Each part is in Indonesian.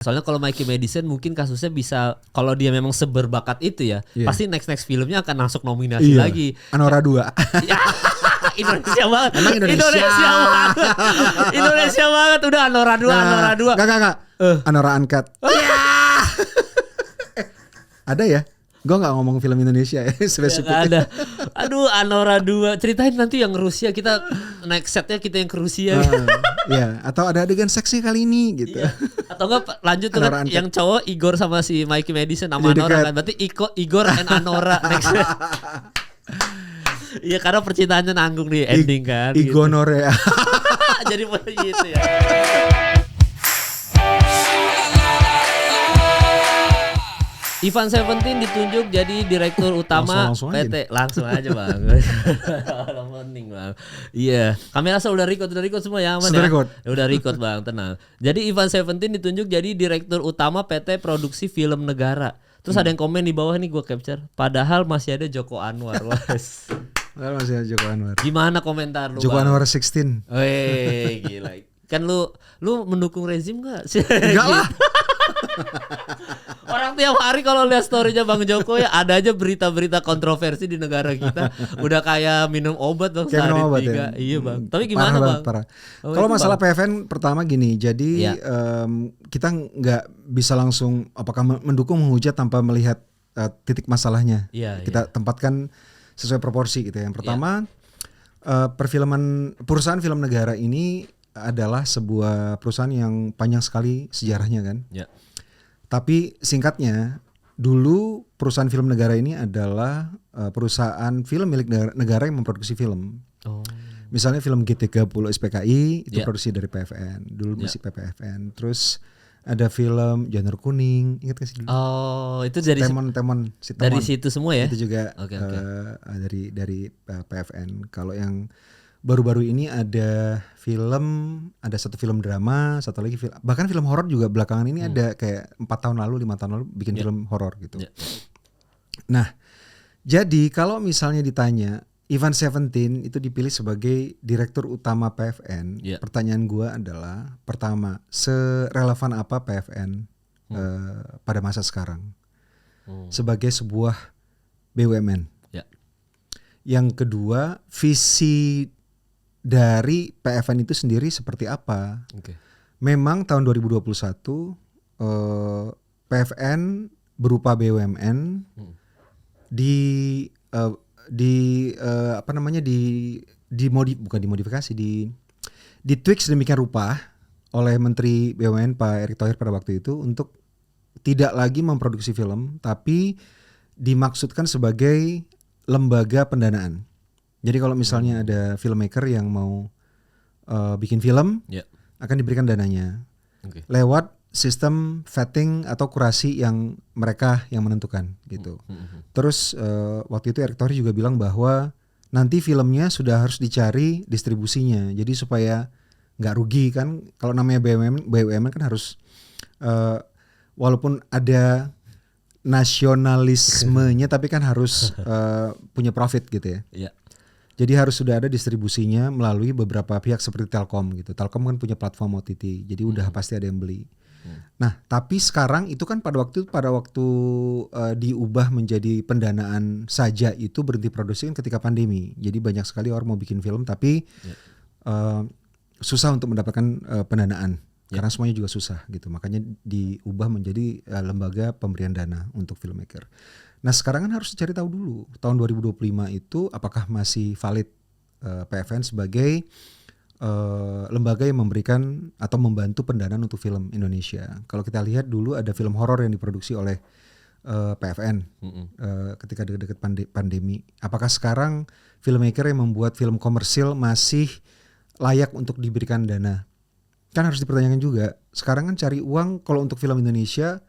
Soalnya kalau Mikey Madison mungkin kasusnya bisa, kalau dia memang seberbakat itu ya, pasti next filmnya akan masuk nominasi lagi. Anora 2. Ya, Indonesia banget. Emang Indonesia banget. Indonesia banget udah Anora 2, Anora 2. Enggak. Anora Uncut. Ada ya? Gue gak ngomong film Indonesia ya spesifik. Ya, ada. Aduh, Anora 2. Ceritain nanti yang Rusia, kita naik setnya kita yang ke Rusia. Iya, atau ada adegan seksi kali ini gitu. Iya. Atau enggak lanjut tuh kan yang cowok Igor sama si Mikey Madison sama Anora kan. Berarti Igor and Anora next. Iya, karena percintaannya nanggung di ending kan. Igonore. Gitu. Jadi gitu ya. Ivan Seventeen ditunjuk jadi direktur utama PT. Langsung aja bang. Penting bang. Iya. Kamera udah record semua ya aman ya. Udah record bang, tenang. Jadi Ivan Seventeen ditunjuk jadi direktur utama PT Produksi Film Negara. Terus ada yang komen di bawah nih gue capture. Padahal masih ada Joko Anwar. Padahal masih ada Joko Anwar. Gimana komentar lu? Joko bang? Anwar 16. Weh gila. Kan lu mendukung rezim gak? Enggak lah. Orang tiap hari kalau lihat story-nya Bang Joko ya ada aja berita-berita kontroversi di negara kita. Udah kayak minum obat bang sehari 3. Ya? Iya bang. Tapi gimana bang? Parah. Kalau masalah bang? PFN pertama gini. Jadi kita nggak bisa langsung apakah mendukung menghujat tanpa melihat titik masalahnya. Kita tempatkan sesuai proporsi gitu. Yang pertama perfilman perusahaan film negara ini adalah sebuah perusahaan yang panjang sekali sejarahnya kan. Tapi singkatnya, dulu perusahaan film negara ini adalah perusahaan film milik negara yang memproduksi film. Misalnya film G30 SPKI itu produksi dari PFN, dulu masih PPFN. Terus ada film Janur Kuning, ingat gak sih dulu? Oh, itu dari Temon. Dari situ semua ya? Itu juga dari PFN. Kalau yang baru-baru ini ada satu film drama, satu lagi bahkan film horor juga belakangan ini ada kayak 5 tahun lalu bikin film horor gitu. Nah, jadi kalau misalnya ditanya Ivan Seventeen itu dipilih sebagai direktur utama PFN, pertanyaan gua adalah pertama, serelevan apa PFN pada masa sekarang sebagai sebuah BUMN? Yang kedua, visi dari PFN itu sendiri seperti apa? Memang tahun 2021 PFN berupa BUMN ditweak sedemikian rupa oleh Menteri BUMN Pak Erick Thohir pada waktu itu untuk tidak lagi memproduksi film, tapi dimaksudkan sebagai lembaga pendanaan. Jadi kalau misalnya ada filmmaker yang mau bikin film, akan diberikan dananya lewat sistem vetting atau kurasi yang mereka yang menentukan gitu. Terus waktu itu Erick Thohir juga bilang bahwa nanti filmnya sudah harus dicari distribusinya. Jadi supaya nggak rugi kan, kalau namanya BUMN kan harus walaupun ada nasionalismenya tapi kan harus punya profit gitu ya. Jadi harus sudah ada distribusinya melalui beberapa pihak seperti Telkom gitu. Telkom kan punya platform OTT, jadi udah pasti ada yang beli. Nah, tapi sekarang itu kan pada waktu diubah menjadi pendanaan saja itu berhenti produksi kan ketika pandemi. Jadi banyak sekali orang mau bikin film tapi susah untuk mendapatkan pendanaan karena semuanya juga susah gitu. Makanya diubah menjadi lembaga pemberian dana untuk filmmaker. Nah sekarang kan harus dicari tahu dulu tahun 2025 itu apakah masih valid PFN sebagai lembaga yang memberikan atau membantu pendanaan untuk film Indonesia. Kalau kita lihat dulu ada film horor yang diproduksi oleh PFN ketika dekat pandemi. Apakah sekarang filmmaker yang membuat film komersil masih layak untuk diberikan dana? Kan harus dipertanyakan juga. Sekarang kan cari uang kalau untuk film Indonesia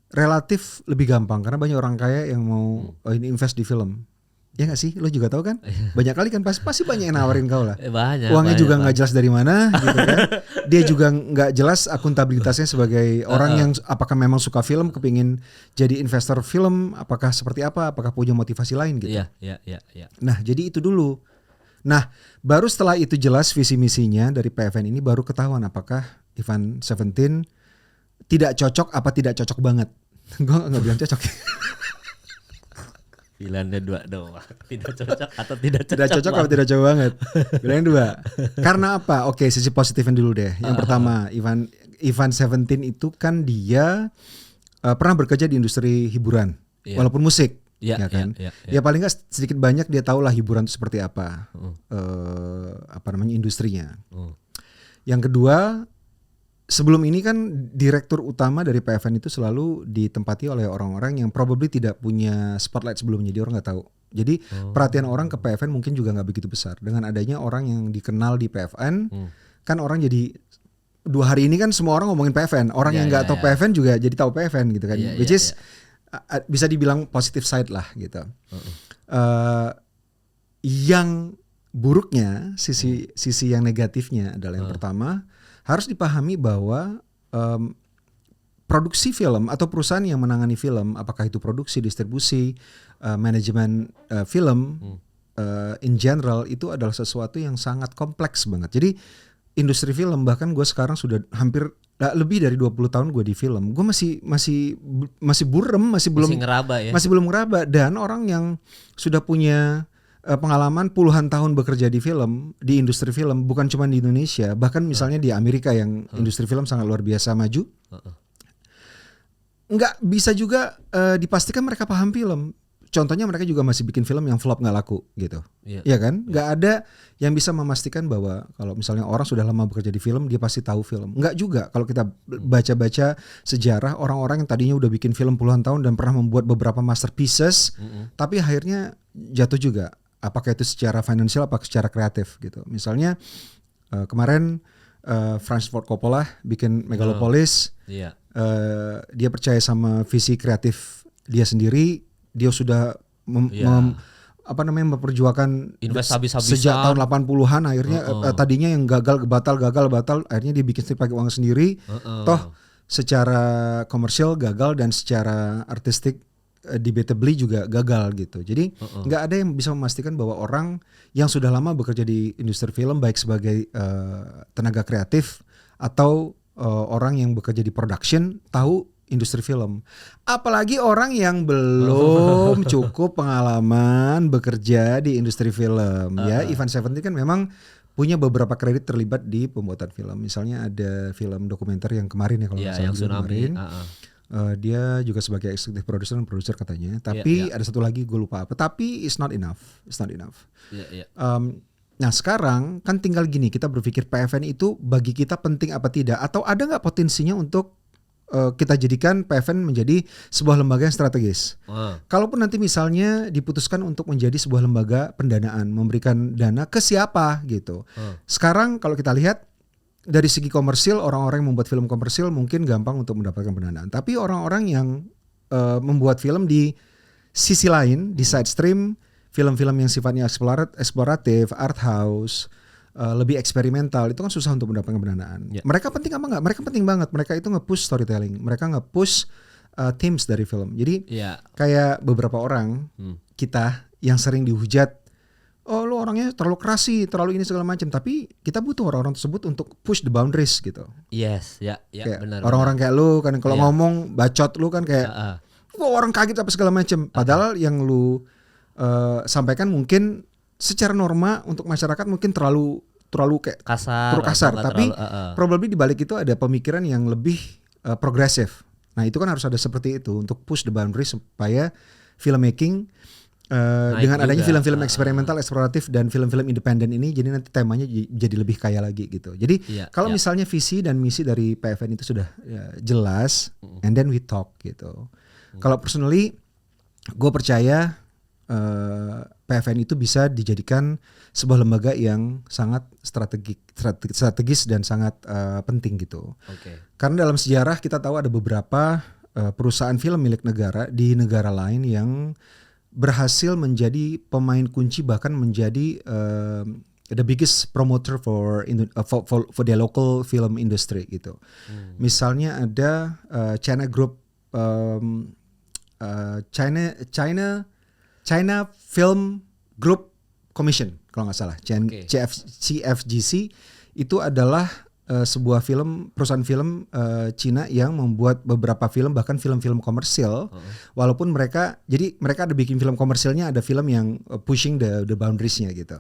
relatif lebih gampang karena banyak orang kaya yang mau invest di film. Ya nggak sih, lo juga tahu kan? Banyak kali kan pasti banyak yang nawarin kau lah. Uangnya juga nggak jelas dari mana, gitu kan? Dia juga nggak jelas akuntabilitasnya sebagai orang yang apakah memang suka film, kepingin jadi investor film, apakah seperti apa, apakah punya motivasi lain gitu. Iya. Nah jadi itu dulu. Nah baru setelah itu jelas visi misinya dari PFN ini baru ketahuan apakah Ivan Seventeen tidak cocok apa tidak cocok banget. Gue nggak bilang cocok. Pilihannya 2 doang. Tidak cocok atau tidak cocok. Tidak cocok atau tidak cocok banget. Pilihannya 2. Karena apa? Oke, sisi positifnya dulu deh. Yang pertama, Ivan Seventeen itu kan dia pernah bekerja di industri hiburan, walaupun musik. Ya kan, ya paling nggak sedikit banyak dia tahu lah hiburan itu seperti apa, industrinya. Yang kedua, sebelum ini kan direktur utama dari PFN itu selalu ditempati oleh orang-orang yang probably tidak punya spotlight sebelumnya, dia orang nggak tahu. Jadi perhatian orang ke PFN mungkin juga nggak begitu besar. Dengan adanya orang yang dikenal di PFN, kan orang jadi 2 hari ini kan semua orang ngomongin PFN. Orang yang nggak tahu PFN juga jadi tahu PFN gitu kan, which is bisa dibilang positive side lah gitu. Yang buruknya, sisi yang negatifnya adalah yang pertama, harus dipahami bahwa produksi film atau perusahaan yang menangani film, apakah itu produksi, distribusi, manajemen film, in general itu adalah sesuatu yang sangat kompleks banget. Jadi industri film, bahkan gue sekarang sudah hampir lebih dari 20 tahun gue di film, gue masih burem, masih belum ngeraba. Dan orang yang sudah punya pengalaman puluhan tahun bekerja di film, di industri film, bukan cuma di Indonesia, bahkan misalnya di Amerika yang industri film sangat luar biasa maju, nggak bisa juga dipastikan mereka paham film. Contohnya mereka juga masih bikin film yang flop nggak laku gitu, ya kan? Nggak ada yang bisa memastikan bahwa kalau misalnya orang sudah lama bekerja di film dia pasti tahu film. Nggak juga. Kalau kita baca-baca sejarah orang-orang yang tadinya udah bikin film puluhan tahun dan pernah membuat beberapa masterpieces, tapi akhirnya jatuh juga. Apakah itu secara finansial, apakah secara kreatif gitu. Misalnya kemarin Francis Ford Coppola bikin Megalopolis, dia percaya sama visi kreatif dia sendiri. Dia sudah memperjuangkan sejak tahun 80-an, akhirnya tadinya yang gagal batal, akhirnya dia bikin pakai uang sendiri. Toh secara komersial gagal dan secara artistik debatably juga gagal gitu. Jadi nggak ada yang bisa memastikan bahwa orang yang sudah lama bekerja di industri film, baik sebagai tenaga kreatif atau orang yang bekerja di production, tahu industri film. Apalagi orang yang belum cukup pengalaman bekerja di industri film. Ya, Ivan Seventeen kan memang punya beberapa kredit terlibat di pembuatan film. Misalnya ada film dokumenter yang kemarin ya kalau nggak salah, yang tsunami. Dia juga sebagai executive producer dan producer katanya. Tapi ada satu lagi gue lupa apa. Tapi it's not enough. Nah sekarang kan tinggal gini, kita berpikir PFN itu bagi kita penting apa tidak, atau ada nggak potensinya untuk kita jadikan PFN menjadi sebuah lembaga yang strategis. Kalaupun nanti misalnya diputuskan untuk menjadi sebuah lembaga pendanaan, memberikan dana ke siapa gitu. Sekarang kalau kita lihat dari segi komersil, orang-orang yang membuat film komersil mungkin gampang untuk mendapatkan pendanaan. Tapi orang-orang yang membuat film di sisi lain, di side stream, film-film yang sifatnya eksploratif, art house, lebih eksperimental, itu kan susah untuk mendapatkan pendanaan. Mereka penting apa enggak? Mereka penting banget. Mereka itu nge-push storytelling. Mereka nge-push themes dari film. Jadi kayak beberapa orang kita yang sering dihujat, oh lu orangnya terlalu keras sih, terlalu ini segala macam. Tapi kita butuh orang-orang tersebut untuk push the boundaries gitu. Benar. Orang-orang kayak lu kan kalau ngomong bacot lu kan kayak, orang kaget apa segala macam. Padahal yang lu sampaikan mungkin secara norma untuk masyarakat mungkin terlalu kayak kasar, tapi probably di balik itu ada pemikiran yang lebih progresif. Nah itu kan harus ada seperti itu untuk push the boundaries supaya filmmaking dengan adanya film-film eksperimental, eksploratif dan film-film independen ini, jadi nanti temanya jadi lebih kaya lagi gitu. Jadi kalau misalnya visi dan misi dari PFN itu sudah jelas, and then we talk gitu. Kalau personally, gue percaya PFN itu bisa dijadikan sebuah lembaga yang sangat strategis dan sangat penting gitu. Karena dalam sejarah kita tahu ada beberapa perusahaan film milik negara di negara lain yang berhasil menjadi pemain kunci, bahkan menjadi the biggest promoter for the local film industry gitu. Misalnya ada China Group, China Film Group Commission kalau nggak salah, CFGC itu adalah sebuah perusahaan film Cina yang membuat beberapa film, bahkan film-film komersil. Walaupun mereka ada bikin film komersilnya, ada film yang pushing the boundariesnya gitu.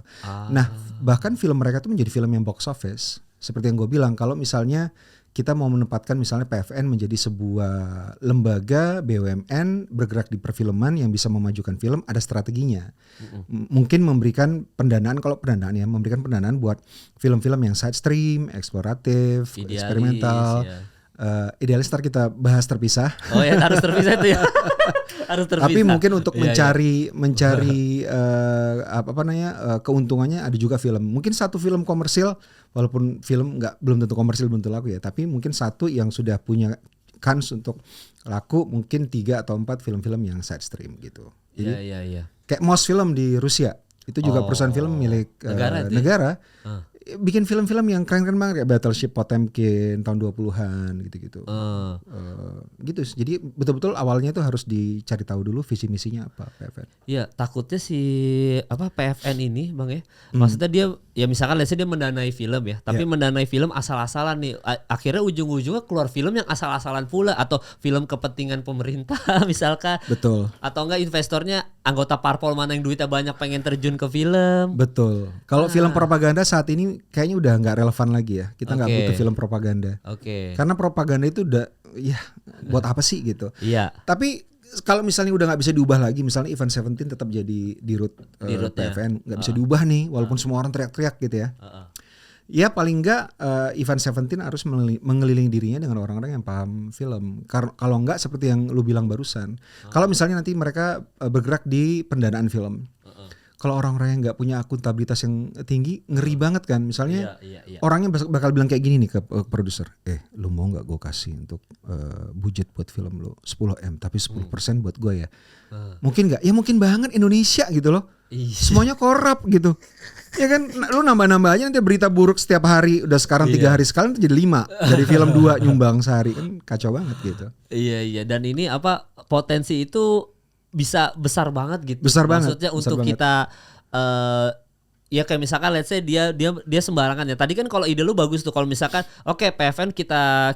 Nah, bahkan film mereka tuh menjadi film yang box office. Seperti yang gue bilang, kalau misalnya kita mau menempatkan misalnya PFN menjadi sebuah lembaga BUMN bergerak di perfilman yang bisa memajukan film, ada strateginya. Mungkin memberikan pendanaan, kalau pendanaan ya, memberikan pendanaan buat film-film yang side stream, eksploratif, eksperimental. Ya. Idealis ntar kita bahas terpisah. Oh ya, harus terpisah itu ya. Harus terpisah. Tapi mungkin untuk mencari keuntungannya ada juga film. Mungkin satu film komersil, walaupun film belum tentu komersil, belum tentu laku ya. Tapi mungkin satu yang sudah punya kans untuk laku, mungkin 3 atau 4 film-film yang side stream gitu. Jadi kayak MOS Film di Rusia. Itu juga perusahaan film milik negara. Bikin film-film yang keren-keren banget kayak Battleship Potemkin tahun 20-an gitu-gitu. Gitu. Jadi betul-betul awalnya itu harus dicari tahu dulu visi misinya apa PFN. Iya, takutnya si PFN ini Bang ya. Maksudnya dia ya misalkan let's say dia mendanai film ya, tapi mendanai film asal-asalan nih. Akhirnya ujung-ujungnya keluar film yang asal-asalan pula, atau film kepentingan pemerintah misalkan. Betul. Atau enggak investornya anggota parpol mana yang duitnya banyak pengen terjun ke film. Betul. Kalau film propaganda saat ini kayaknya udah nggak relevan lagi ya. Kita nggak butuh film propaganda. Karena propaganda itu udah ya buat apa sih gitu. Iya. Tapi kalau misalnya udah nggak bisa diubah lagi, misalnya Event 17 tetap jadi dirut PFN, nggak bisa diubah nih, walaupun semua orang teriak-teriak gitu ya. Ya paling nggak Event 17 harus mengelilingi dirinya dengan orang-orang yang paham film. Kalau nggak seperti yang lu bilang barusan, kalau misalnya nanti mereka bergerak di pendanaan film. Kalau orang-orang yang nggak punya akuntabilitas yang tinggi, ngeri banget kan. Misalnya orangnya bakal bilang kayak gini nih ke produser, lu mau nggak gue kasih untuk budget buat film lo 10M, tapi 10% buat gue ya. Mungkin nggak? Ya mungkin banget, Indonesia gitu loh. Semuanya korup gitu. Ya kan, lu nambah-nambah aja nanti berita buruk setiap hari. Udah sekarang 3 hari sekali jadi 5 dari film 2 nyumbang sehari, kan kacau banget gitu. Iya. Dan ini potensi itu bisa besar banget gitu. Maksudnya untuk kita ya kayak misalkan let's say dia sembarangan ya. Tadi kan kalau ide lu bagus tuh, kalau misalkan PFN kita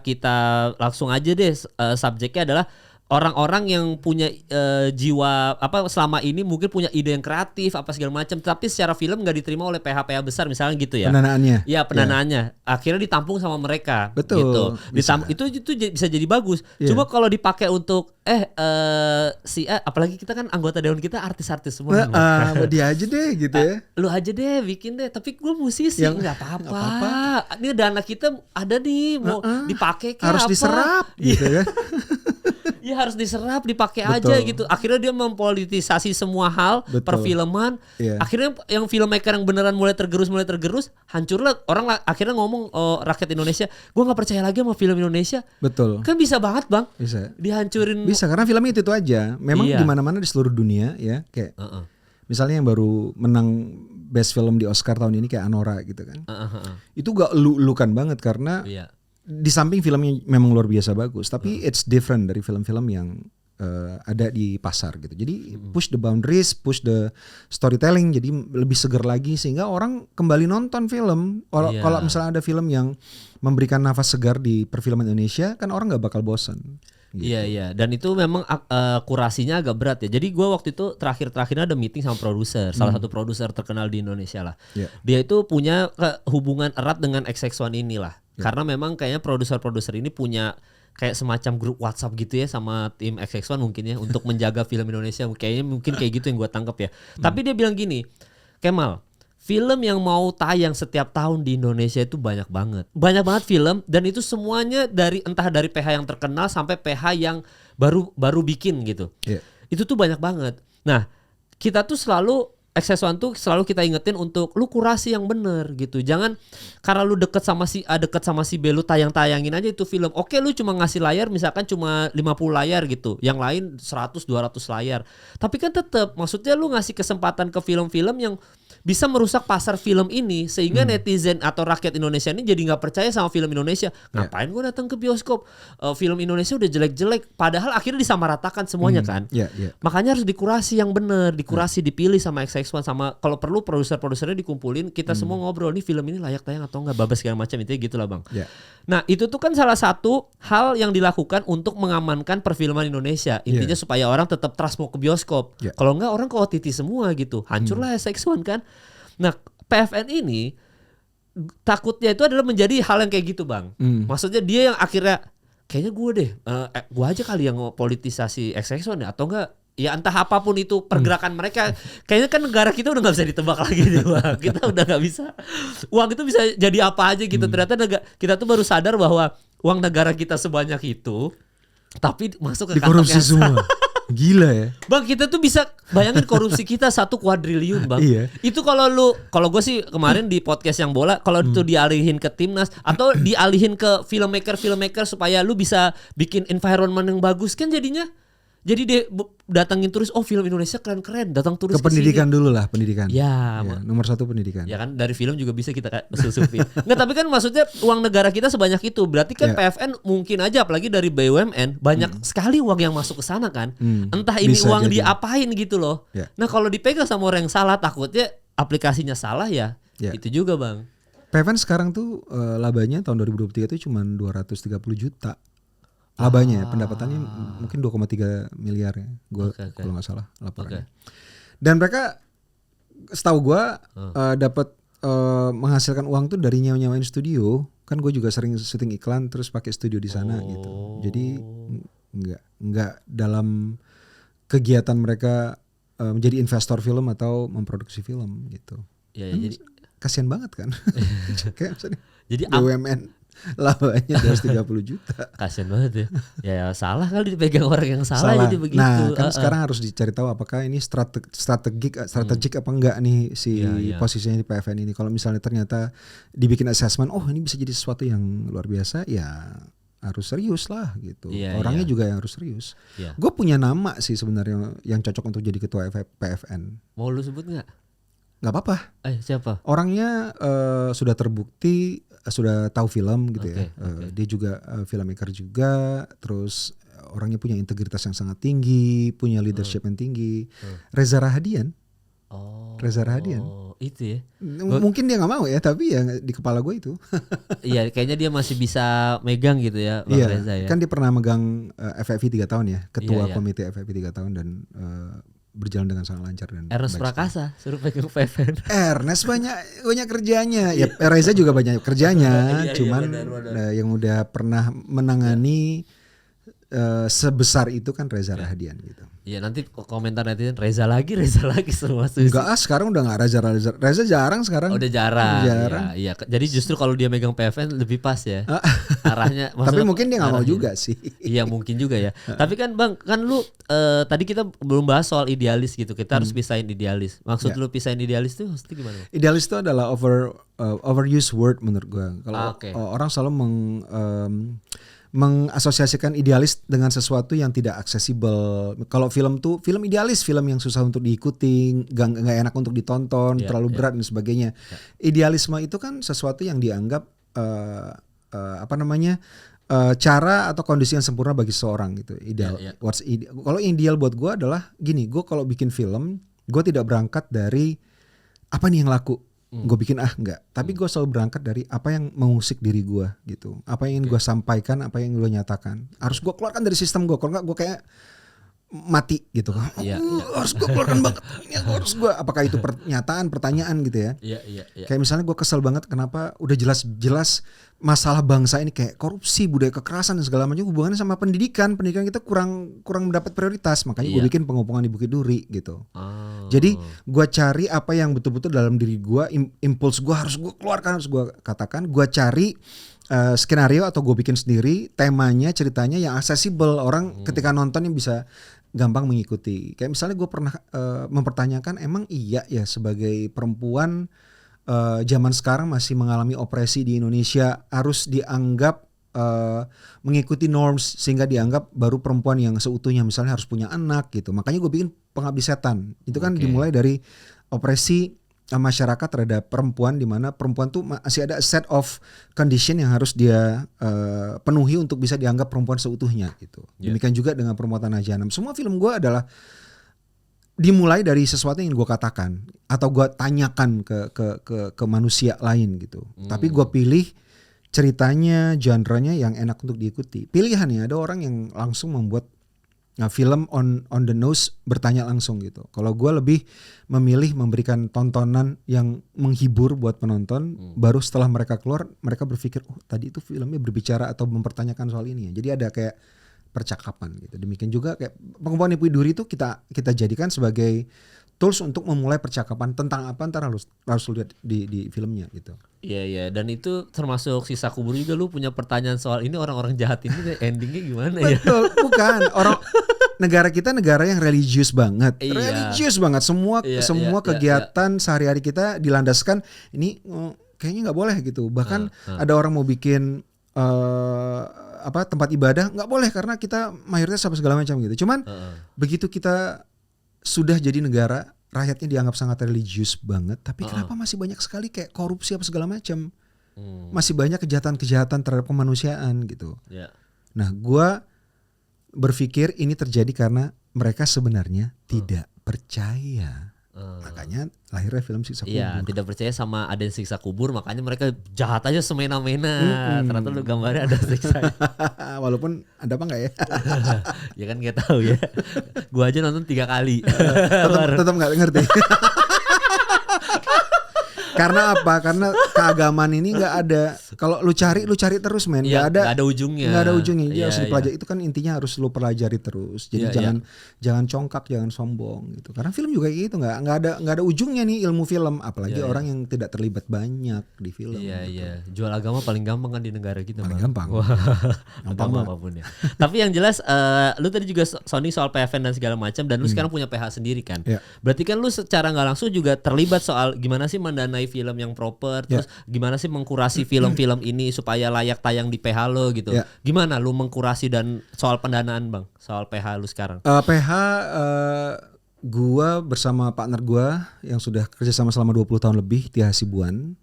langsung aja deh subjeknya adalah orang-orang yang punya jiwa selama ini mungkin punya ide yang kreatif apa segala macam, tapi secara film nggak diterima oleh PH besar misalnya gitu ya. Pendanaannya. Iya, pendanaannya. Akhirnya ditampung sama mereka. Betul. Gitu. Itu bisa jadi bagus. Cuma kalau dipakai untuk apalagi kita kan anggota dewan kita artis-artis semua. Dia aja deh gitu ya. Lu aja deh bikin deh, tapi gue musisi nggak apa-apa. Ini dana kita ada nih, mau dipakai kayak harus diserap gitu ya. Ya harus diserap, dipakai aja gitu. Akhirnya dia mempolitisasi semua hal perfilman. Akhirnya yang filmmaker yang beneran mulai tergerus, hancurlah. Orang akhirnya ngomong rakyat Indonesia, gue nggak percaya lagi sama film Indonesia. Betul. Kan bisa banget Bang. Bisa. Dihancurin. Bisa karena filmnya itu aja. Memang di mana-mana di seluruh dunia ya kayak. Misalnya yang baru menang best film di Oscar tahun ini kayak Anora gitu kan. Itu gak lu-lukan banget karena. Di samping filmnya memang luar biasa bagus, tapi it's different dari film-film yang ada di pasar gitu. Jadi push the boundaries, push the storytelling, jadi lebih seger lagi sehingga orang kembali nonton film. Kalau misalnya ada film yang memberikan nafas segar di perfilman Indonesia, kan orang nggak bakal bosan. Gitu. Iya. Dan itu memang kurasinya agak berat ya. Jadi gue waktu itu terakhir-terakhirnya ada meeting sama produser, salah satu produser terkenal di Indonesia lah. Dia itu punya hubungan erat dengan XX1 inilah. Karena memang kayaknya produser-produser ini punya kayak semacam grup WhatsApp gitu ya sama tim XX1 mungkin ya untuk menjaga film Indonesia. Kayaknya mungkin kayak gitu yang gue tangkap ya. Tapi dia bilang gini, Kemal, film yang mau tayang setiap tahun di Indonesia itu banyak banget film, dan itu semuanya entah dari PH yang terkenal sampai PH yang baru bikin gitu. Itu tuh banyak banget. Nah, kita tuh XX1 tuh selalu kita ingetin untuk lu kurasi yang bener gitu. Jangan karena lu deket sama si A, deket sama si B, lu tayangin aja itu film. Oke, lu cuma ngasih layar misalkan cuma 50 layar gitu. Yang lain 100-200 layar. Tapi kan tetap maksudnya lu ngasih kesempatan ke film-film yang bisa merusak pasar film ini sehingga netizen atau rakyat Indonesia ini jadi nggak percaya sama film Indonesia. Ngapain gue datang ke bioskop? Film Indonesia udah jelek-jelek, padahal akhirnya disamaratakan semuanya kan. Makanya harus dikurasi yang benar, dikurasi, dipilih sama XX1, sama kalau perlu produser-produsernya dikumpulin, kita semua ngobrol nih film ini layak tayang atau enggak, babas segala macam, intinya gitulah Bang. Nah itu tuh kan salah satu hal yang dilakukan untuk mengamankan perfilman Indonesia. Intinya supaya orang tetap trust mau ke bioskop. Kalau enggak orang ke OTT semua gitu, hancurlah XX1 kan. Nah PFN ini takutnya itu adalah menjadi hal yang kayak gitu Bang. Maksudnya dia yang akhirnya kayaknya gue deh, gue aja kali yang politisasi XX1 ya, atau enggak ya entah apapun itu pergerakan mereka. Kayaknya kan negara kita udah gak bisa ditebak lagi nih Bang. Kita udah gak bisa, uang itu bisa jadi apa aja gitu. Ternyata kita tuh baru sadar bahwa uang negara kita sebanyak itu tapi masuk ke dikorupsi semua. Gila ya Bang, kita tuh bisa bayangin korupsi kita 1 kuadriliun Bang. Itu kalau gue sih kemarin di podcast yang bola, kalau itu dialihin ke timnas atau dialihin ke filmmaker supaya lu bisa bikin environment yang bagus kan jadinya. Jadi dia datangin turis, oh film Indonesia keren-keren, datang turis ke pendidikan dulu lah, pendidikan. Ya, nomor 1 pendidikan. Ya kan dari film juga bisa kita susupin. Nggak, tapi kan maksudnya uang negara kita sebanyak itu, berarti kan PFN mungkin aja apalagi dari BUMN banyak sekali uang yang masuk ke sana kan. Entah ini bisa uang jadi diapain gitu loh. Nah kalau dipegang sama orang yang salah, takutnya aplikasinya salah ya. Itu juga Bang. PFN sekarang tuh labanya tahun 2023 itu cuma 230 juta. Labanya pendapatannya mungkin 2,3 miliar ya, gue kalau nggak salah laporannya. Dan mereka setahu gue dapat menghasilkan uang tuh dari nyawain studio. Kan gue juga sering syuting iklan terus pakai studio di sana gitu. Jadi nggak dalam kegiatan mereka menjadi investor film atau memproduksi film gitu. Jadi kasian banget kan. Kayak misalnya jadi BUMN labanya 230 juta. Kasian banget ya. Ya salah kali dipegang orang yang salah. Jadi begitu. Nah kan sekarang harus dicari tahu apakah ini strategik apa enggak nih si posisinya di PFN ini. Kalau misalnya ternyata dibikin assessment, oh ini bisa jadi sesuatu yang luar biasa, ya harus serius lah gitu. Orangnya juga yang harus serius. Gue punya nama sih sebenarnya yang cocok untuk jadi ketua PFN. Mau lu sebut nggak? Nggak apa-apa. Siapa? Orangnya sudah terbukti, sudah tahu film gitu ya. Dia juga filmmaker juga, terus orangnya punya integritas yang sangat tinggi, punya leadership yang tinggi. Reza Rahadian. Reza Rahadian. Itu ya. Mungkin dia nggak mau ya, tapi ya di kepala gue itu. Iya, kayaknya dia masih bisa megang gitu ya, Bang Reza ya. Kan dia pernah megang FFI 3 tahun ya, ketua komite FFI 3 tahun dan berjalan dengan sangat lancar dan Ernest Prakasa suruh pegang PFN. Ernest banyak kerjanya. Ya Reza juga banyak kerjanya, cuman yang udah pernah menangani sebesar itu kan Reza Rahadian gitu. Iya, nanti komentar netizen Reza lagi semua. Enggak, sekarang udah enggak Reza jarang sekarang. Udah jarang. Iya. Jadi justru kalau dia megang PFN lebih pas ya. Arahnya. Tapi mungkin dia enggak mau juga sih. Iya, mungkin juga ya. Tapi kan Bang, kan lu tadi kita belum bahas soal idealis gitu. Kita harus pisahin idealis. Maksud lu pisahin idealis tuh maksudnya gimana? Idealis itu adalah overused word menurut gua. Kalau orang selalu mengasosiasikan idealis dengan sesuatu yang tidak aksesibel. Kalau film idealis, film yang susah untuk diikuti, gak enak untuk ditonton, terlalu berat dan sebagainya. Idealisme itu kan sesuatu yang dianggap cara atau kondisi yang sempurna bagi seseorang gitu. Ideal. Kalau ideal buat gue adalah gini, gue kalau bikin film, gue tidak berangkat dari apa nih yang laku. Gue bikin enggak, tapi gue selalu berangkat dari apa yang mengusik diri gue gitu, apa yang ingin gue sampaikan, apa yang gue nyatakan, harus gue keluarkan dari sistem gue, kalau enggak gue kayak mati gitu. Harus gue keluarkan banget, harus gue, apakah itu pernyataan, pertanyaan gitu ya. Kayak misalnya gue kesel banget kenapa udah jelas masalah bangsa ini kayak korupsi, budaya kekerasan dan segala macam hubungannya sama pendidikan kita kurang mendapat prioritas, makanya gue bikin Pengepungan di Bukit Duri gitu. Jadi gue cari apa yang betul-betul dalam diri gue, impuls gue harus gue keluarkan, harus gue katakan, gue cari skenario atau gue bikin sendiri temanya, ceritanya yang aksesibel, orang ketika nonton yang bisa gampang mengikuti. Kayak misalnya gue pernah mempertanyakan, emang iya ya sebagai perempuan zaman sekarang masih mengalami opresi di Indonesia harus dianggap mengikuti norms sehingga dianggap baru perempuan yang seutuhnya, misalnya harus punya anak gitu. Makanya gue bikin Pengabdi Setan. Itu kan dimulai dari opresi masyarakat terhadap perempuan, di mana perempuan tuh masih ada set of condition yang harus dia penuhi untuk bisa dianggap perempuan seutuhnya gitu. Demikian juga dengan Perempuan Tanah Jahanam. Semua film gue adalah dimulai dari sesuatu yang gue katakan atau gue tanyakan ke manusia lain gitu. Tapi gue pilih ceritanya, genre-nya yang enak untuk diikuti. Pilihannya ada orang yang langsung membuat film on the nose, bertanya langsung gitu. Kalau gue lebih memilih memberikan tontonan yang menghibur buat penonton, baru setelah mereka keluar mereka berpikir, oh tadi itu filmnya berbicara atau mempertanyakan soal ini ya. Jadi ada kayak percakapan gitu. Demikian juga kayak Pengembangan Ibu Duri itu kita jadikan sebagai tools untuk memulai percakapan tentang apa, ntar harus lihat di filmnya gitu. Iya, dan itu termasuk Sisa Kubur juga, lu punya pertanyaan soal ini orang-orang jahat ini endingnya gimana ya? Betul, bukan negara kita negara yang religius banget, religius banget, semua kegiatan sehari-hari kita dilandaskan ini kayaknya nggak boleh gitu. Bahkan ada orang mau bikin tempat ibadah nggak boleh karena kita mayoritas apa segala macam gitu. Cuman begitu kita sudah jadi negara, rakyatnya dianggap sangat religius banget, tapi kenapa masih banyak sekali kayak korupsi apa segala macam, masih banyak kejahatan-kejahatan terhadap kemanusiaan gitu. Nah, gue berpikir ini terjadi karena mereka sebenarnya tidak percaya. Makanya lahirnya film Siksa Kubur. Iya, tidak percaya sama ada Siksa Kubur, makanya mereka jahat aja semena-mena. Ternyata lu gambarnya ada siksa. Walaupun ada apa enggak ya? Ya kan nggak tahu ya. Gua aja nonton 3 kali. Tetap nggak ngerti. Karena apa? Karena keagamaan ini nggak ada. Kalau lu cari terus men. Nggak ada ujungnya. Nggak ada ujungnya. Jadi harus dipelajari. Itu kan intinya harus lu pelajari terus. Jadi jangan congkak, jangan sombong gitu. Karena film juga gitu, nggak ada ujungnya nih ilmu film. Apalagi orang yang tidak terlibat banyak di film. Iya. Jual agama paling gampang kan di negara kita. Paling gampang. Gampang apapun ya. Tapi yang jelas, lu tadi juga Sony soal PFN dan segala macam, dan lu sekarang punya PH sendiri kan. Berarti kan lu secara nggak langsung juga terlibat soal gimana sih mendanai film yang proper, terus gimana sih mengkurasi film-film ini supaya layak tayang di PH lo gitu. Gimana lu mengkurasi dan soal pendanaan Bang, soal PH lu sekarang? PH gua bersama partner gua yang sudah kerja sama selama 20 tahun lebih, Tia Hasibuan.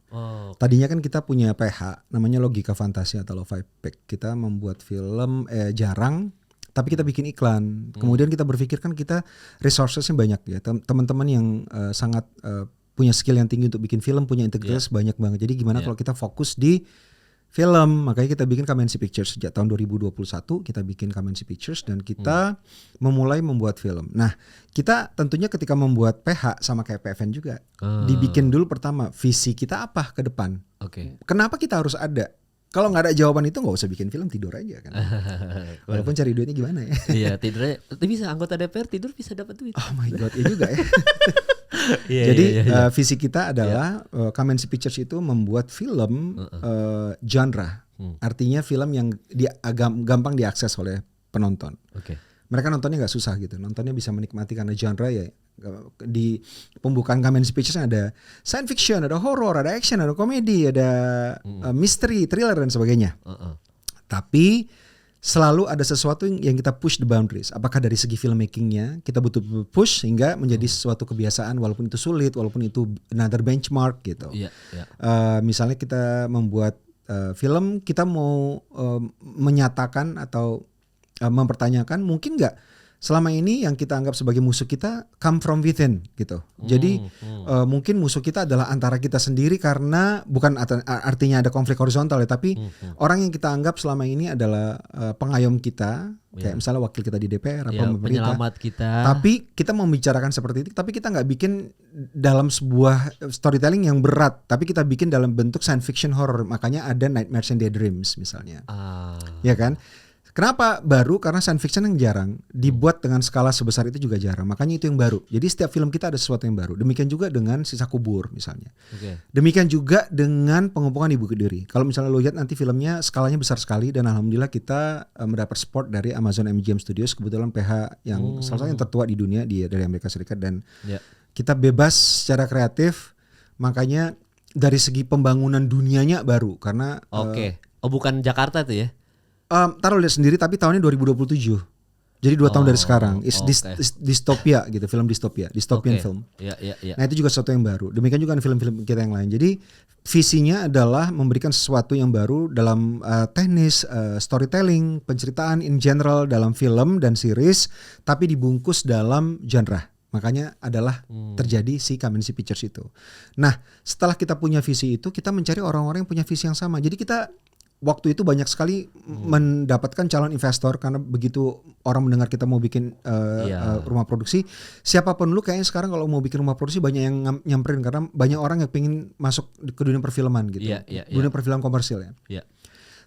Tadinya kan kita punya PH namanya Logika Fantasi atau Lo-Fi Pack. Kita membuat film jarang, tapi kita bikin iklan. Kemudian kita berpikir kan kita resourcesnya banyak ya. Teman-teman yang sangat punya skill yang tinggi untuk bikin film, punya integritas banyak banget. Jadi gimana kalau kita fokus di film? Makanya kita bikin Kamensi Pictures. Sejak tahun 2021 kita bikin Kamensi Pictures dan kita memulai membuat film. Nah, kita tentunya ketika membuat PH sama kayak PFN juga, dibikin dulu pertama visi kita apa ke depan. Kenapa kita harus ada? Kalau nggak ada jawaban itu nggak usah bikin film, tidur aja kan. Walaupun cari duitnya gimana ya? Iya, tidurnya bisa, anggota DPR tidur bisa dapat duit. Oh my god, ya juga ya. Jadi visi kita adalah Kamensi Pictures itu membuat film genre. Artinya film yang gampang diakses oleh penonton. Mereka nontonnya nggak susah gitu. Nontonnya bisa menikmati karena genre ya. Di pembukaan Kamensi Pictures ada science fiction, ada horror, ada action, ada komedi, ada misteri, thriller dan sebagainya. Tapi selalu ada sesuatu yang kita push the boundaries. Apakah dari segi filmmakingnya kita butuh push sehingga menjadi sesuatu kebiasaan, walaupun itu sulit, walaupun itu another benchmark gitu. Misalnya kita membuat film, kita mau menyatakan atau mempertanyakan mungkin nggak selama ini yang kita anggap sebagai musuh kita come from within gitu. Jadi mungkin musuh kita adalah antara kita sendiri, karena bukan artinya ada konflik horizontal ya, tapi orang yang kita anggap selama ini adalah pengayom kita, kayak misalnya wakil kita di DPR atau pemerintah, penyelamat kita. Tapi kita membicarakan seperti itu, tapi kita nggak bikin dalam sebuah storytelling yang berat, tapi kita bikin dalam bentuk science fiction horror. Makanya ada Nightmares and Daydreams misalnya, ya kan? Kenapa baru? Karena science fiction yang jarang dibuat dengan skala sebesar itu juga jarang. Makanya itu yang baru. Jadi setiap film kita ada sesuatu yang baru. Demikian juga dengan Sisa Kubur misalnya. Demikian juga dengan Pengepungan Ibu Kediri. Kalau misalnya lo lihat nanti filmnya skalanya besar sekali, dan alhamdulillah kita mendapat support dari Amazon MGM Studios. Kebetulan PH yang salah satu yang tertua di dunia dari Amerika Serikat, dan kita bebas secara kreatif. Makanya dari segi pembangunan dunianya baru karena bukan Jakarta tuh ya? Taruh lihat sendiri, tapi tahunnya 2027. Jadi 2 tahun dari sekarang, dystopia gitu, film dystopian film. Nah itu juga sesuatu yang baru. Demikian juga film-film kita yang lain. Jadi visinya adalah memberikan sesuatu yang baru dalam teknis, storytelling, penceritaan in general dalam film dan series, tapi dibungkus dalam genre. Makanya adalah terjadi si Kamensi Pictures itu. Nah setelah kita punya visi itu, kita mencari orang-orang yang punya visi yang sama. Jadi kita waktu itu banyak sekali mendapatkan calon investor karena begitu orang mendengar kita mau bikin rumah produksi, siapapun lu kayaknya sekarang kalau mau bikin rumah produksi banyak yang nyamperin karena banyak orang yang pengen masuk ke dunia perfilman gitu, dunia perfilman komersil ya.